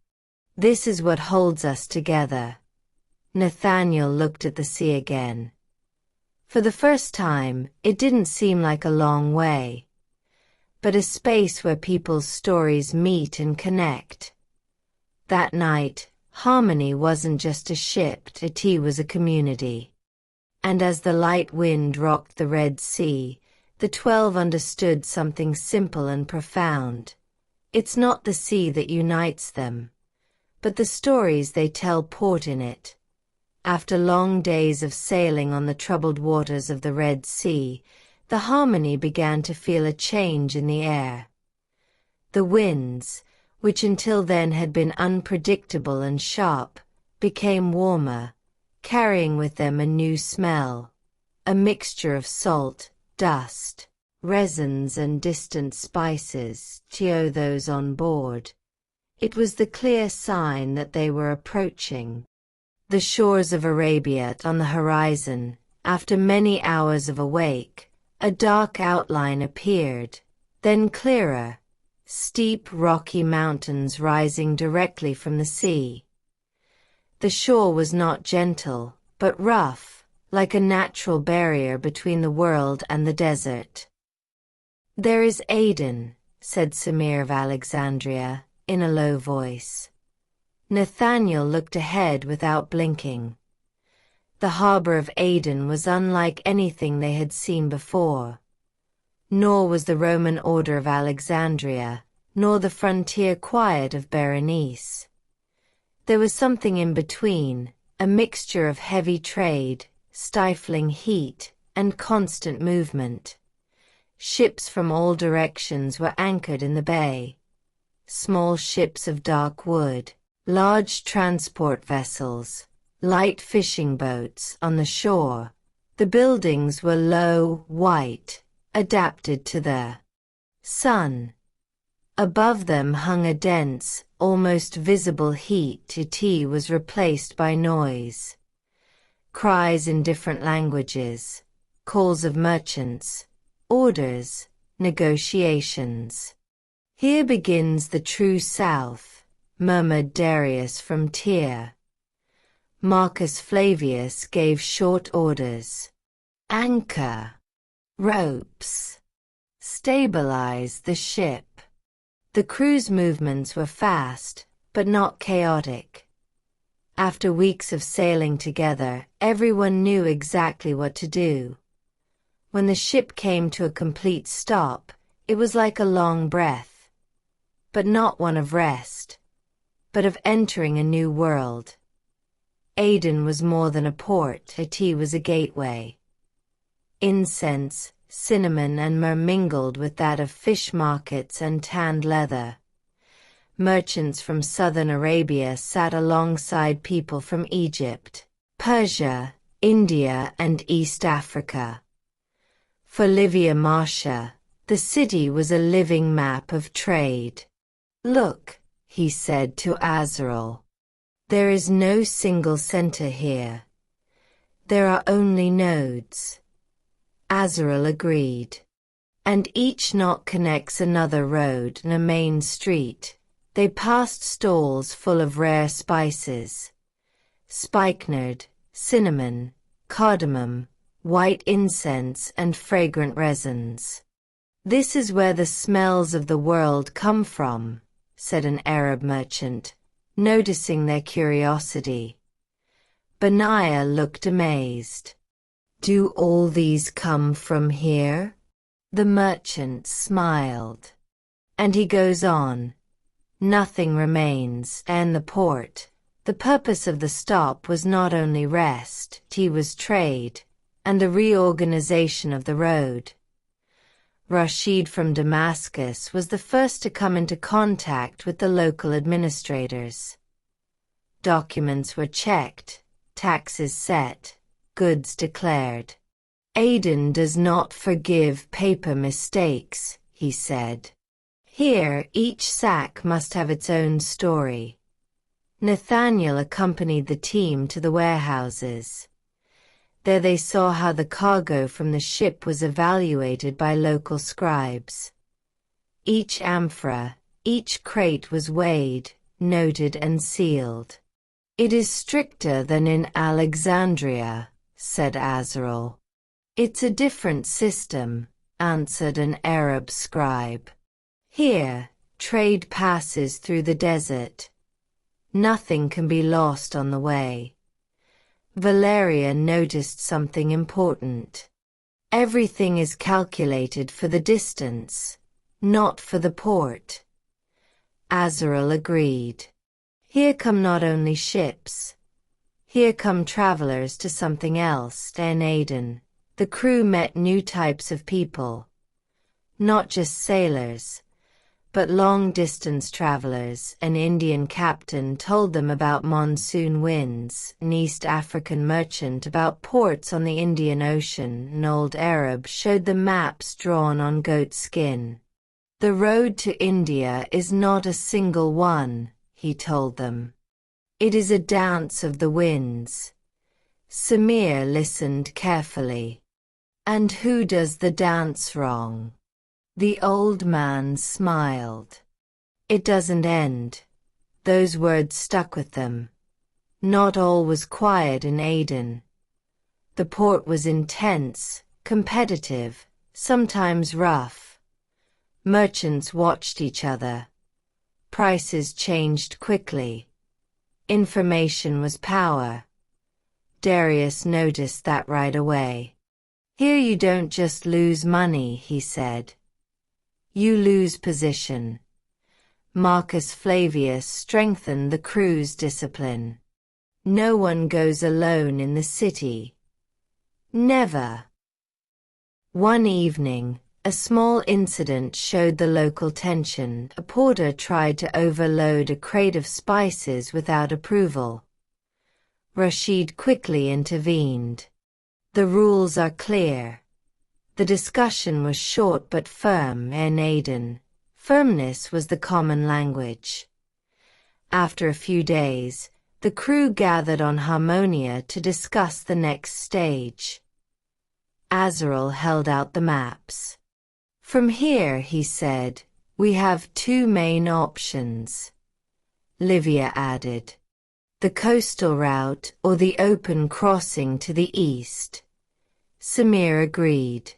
This is what holds us together. Nathaniel looked at the sea again. For the first time, it didn't seem like a long way, but a space where people's stories meet and connect. That night, Harmony wasn't just a ship, it was a community. And as the light wind rocked the Red Sea, the 12 understood something simple and profound. It's not the sea that unites them, but the stories they tell port in it. After long days of sailing on the troubled waters of the Red Sea, the Harmony began to feel a change in the air. The winds, which until then had been unpredictable and sharp, became warmer, carrying with them a new smell, a mixture of salt, dust, resins and distant spices, to those on board. It was the clear sign that they were approaching the shores of Arabia. On the horizon, after many hours of a wake, a dark outline appeared, then clearer, steep rocky mountains rising directly from the sea. The shore was not gentle, but rough, like a natural barrier between the world and the desert. There is Aden, said Samir of Alexandria, in a low voice. Nathaniel looked ahead without blinking. The harbor of Aden was unlike anything they had seen before. Nor was the Roman order of Alexandria, nor the frontier quiet of Berenice. There was something in between, a mixture of heavy trade, stifling heat, and constant movement. Ships from all directions were anchored in the bay. Small ships of dark wood, large transport vessels, light fishing boats on the shore. The buildings were low, white, adapted to the sun. Above them hung a dense, almost visible heat. Tea was replaced by noise. Cries in different languages, calls of merchants, orders, negotiations. Here begins the true south, murmured Darius from Tyre. Marcus Flavius gave short orders. Anchor. Ropes. Stabilize the ship. The crew's movements were fast, but not chaotic. After weeks of sailing together, everyone knew exactly what to do. When the ship came to a complete stop, it was like a long breath. But not one of rest, but of entering a new world. Aden was more than a port, it was a gateway. Incense, cinnamon and myrrh mingled with that of fish markets and tanned leather. Merchants from southern Arabia sat alongside people from Egypt, Persia, India and East Africa. For Livia Marcia, the city was a living map of trade. Look, he said to Azrael. There is no single center here. There are only nodes. Azrael agreed. And each knot connects another road and a main street. They passed stalls full of rare spices. Spikenard, cinnamon, cardamom, white incense and fragrant resins. This is where the smells of the world come from, said an Arab merchant, noticing their curiosity. Benaiah looked amazed. Do all these come from here? The merchant smiled. And he goes on. Nothing remains in the port. The purpose of the stop was not only rest, it was trade, and the reorganization of the road. Rashid from Damascus was the first to come into contact with the local administrators. Documents were checked, taxes set, goods declared. Aden does not forgive paper mistakes, he said. Here, each sack must have its own story. Nathaniel accompanied the team to the warehouses. There they saw how the cargo from the ship was evaluated by local scribes. Each amphora, each crate was weighed, noted and sealed. It is stricter than in Alexandria, said Azrael. It's a different system, answered an Arab scribe. Here, trade passes through the desert. Nothing can be lost on the way. Valeria noticed something important. Everything is calculated for the distance, not for the port. Azrael agreed. Here come not only ships. Here come travelers to something else. In Aden, the crew met new types of people. Not just sailors, but long-distance travelers. An Indian captain told them about monsoon winds, an East African merchant about ports on the Indian Ocean, an old Arab showed them maps drawn on goat skin. The road to India is not a single one, he told them. It is a dance of the winds. Samir listened carefully. And who does the dance wrong? The old man smiled. It doesn't end. Those words stuck with them. Not all was quiet in Aden. The port was intense, competitive, sometimes rough. Merchants watched each other. Prices changed quickly. Information was power. Darius noticed that right away. Here you don't just lose money, he said. You lose position. Marcus Flavius strengthened the crew's discipline. No one goes alone in the city. Never. One evening, a small incident showed the local tension. A porter tried to overload a crate of spices without approval. Rashid quickly intervened. The rules are clear. The discussion was short but firm. In Aden, firmness was the common language. After a few days, the crew gathered on Harmonia to discuss the next stage. Azrael held out the maps. From here, he said, we have two main options. Livia added. The coastal route or the open crossing to the east. Samir agreed.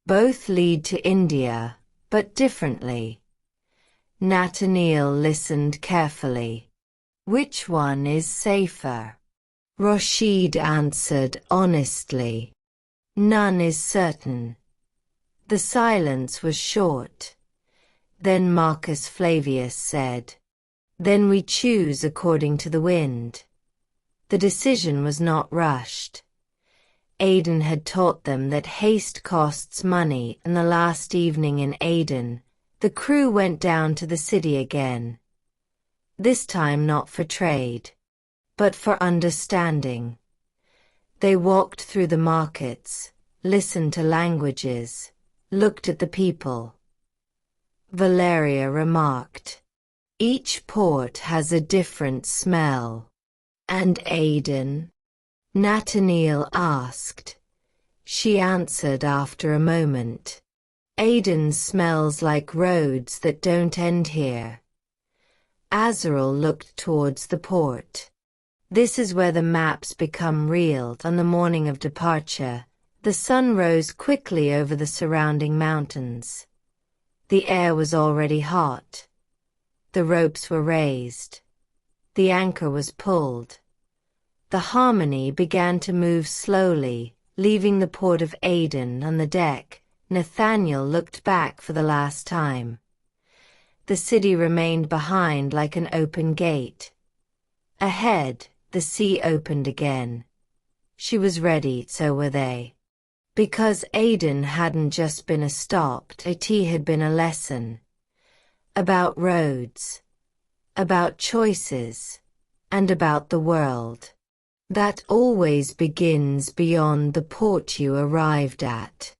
Both lead to India, but differently. Nathaniel listened carefully. Which one is safer? Rashid answered honestly. None is certain. The silence was short. Then Marcus Flavius said, Then we choose according to the wind. The decision was not rushed. Aden had taught them that haste costs money, and the last evening in Aden, the crew went down to the city again. This time not for trade, but for understanding. They walked through the markets, listened to languages, looked at the people. Valeria remarked, Each port has a different smell. And Aiden? Nathaniel asked. She answered after a moment. Aiden smells like roads that don't end here. Azrael looked towards the port. This is where the maps become real. On the morning of departure, the sun rose quickly over the surrounding mountains. The air was already hot. The ropes were raised. The anchor was pulled. The Harmony began to move slowly, leaving the port of Aden on the deck. Nathaniel looked back for the last time. The city remained behind like an open gate. Ahead, the sea opened again. She was ready, so were they. Because Aden hadn't just been a stop, it had been a lesson. About roads. About choices. And about the world. That always begins beyond the port you arrived at.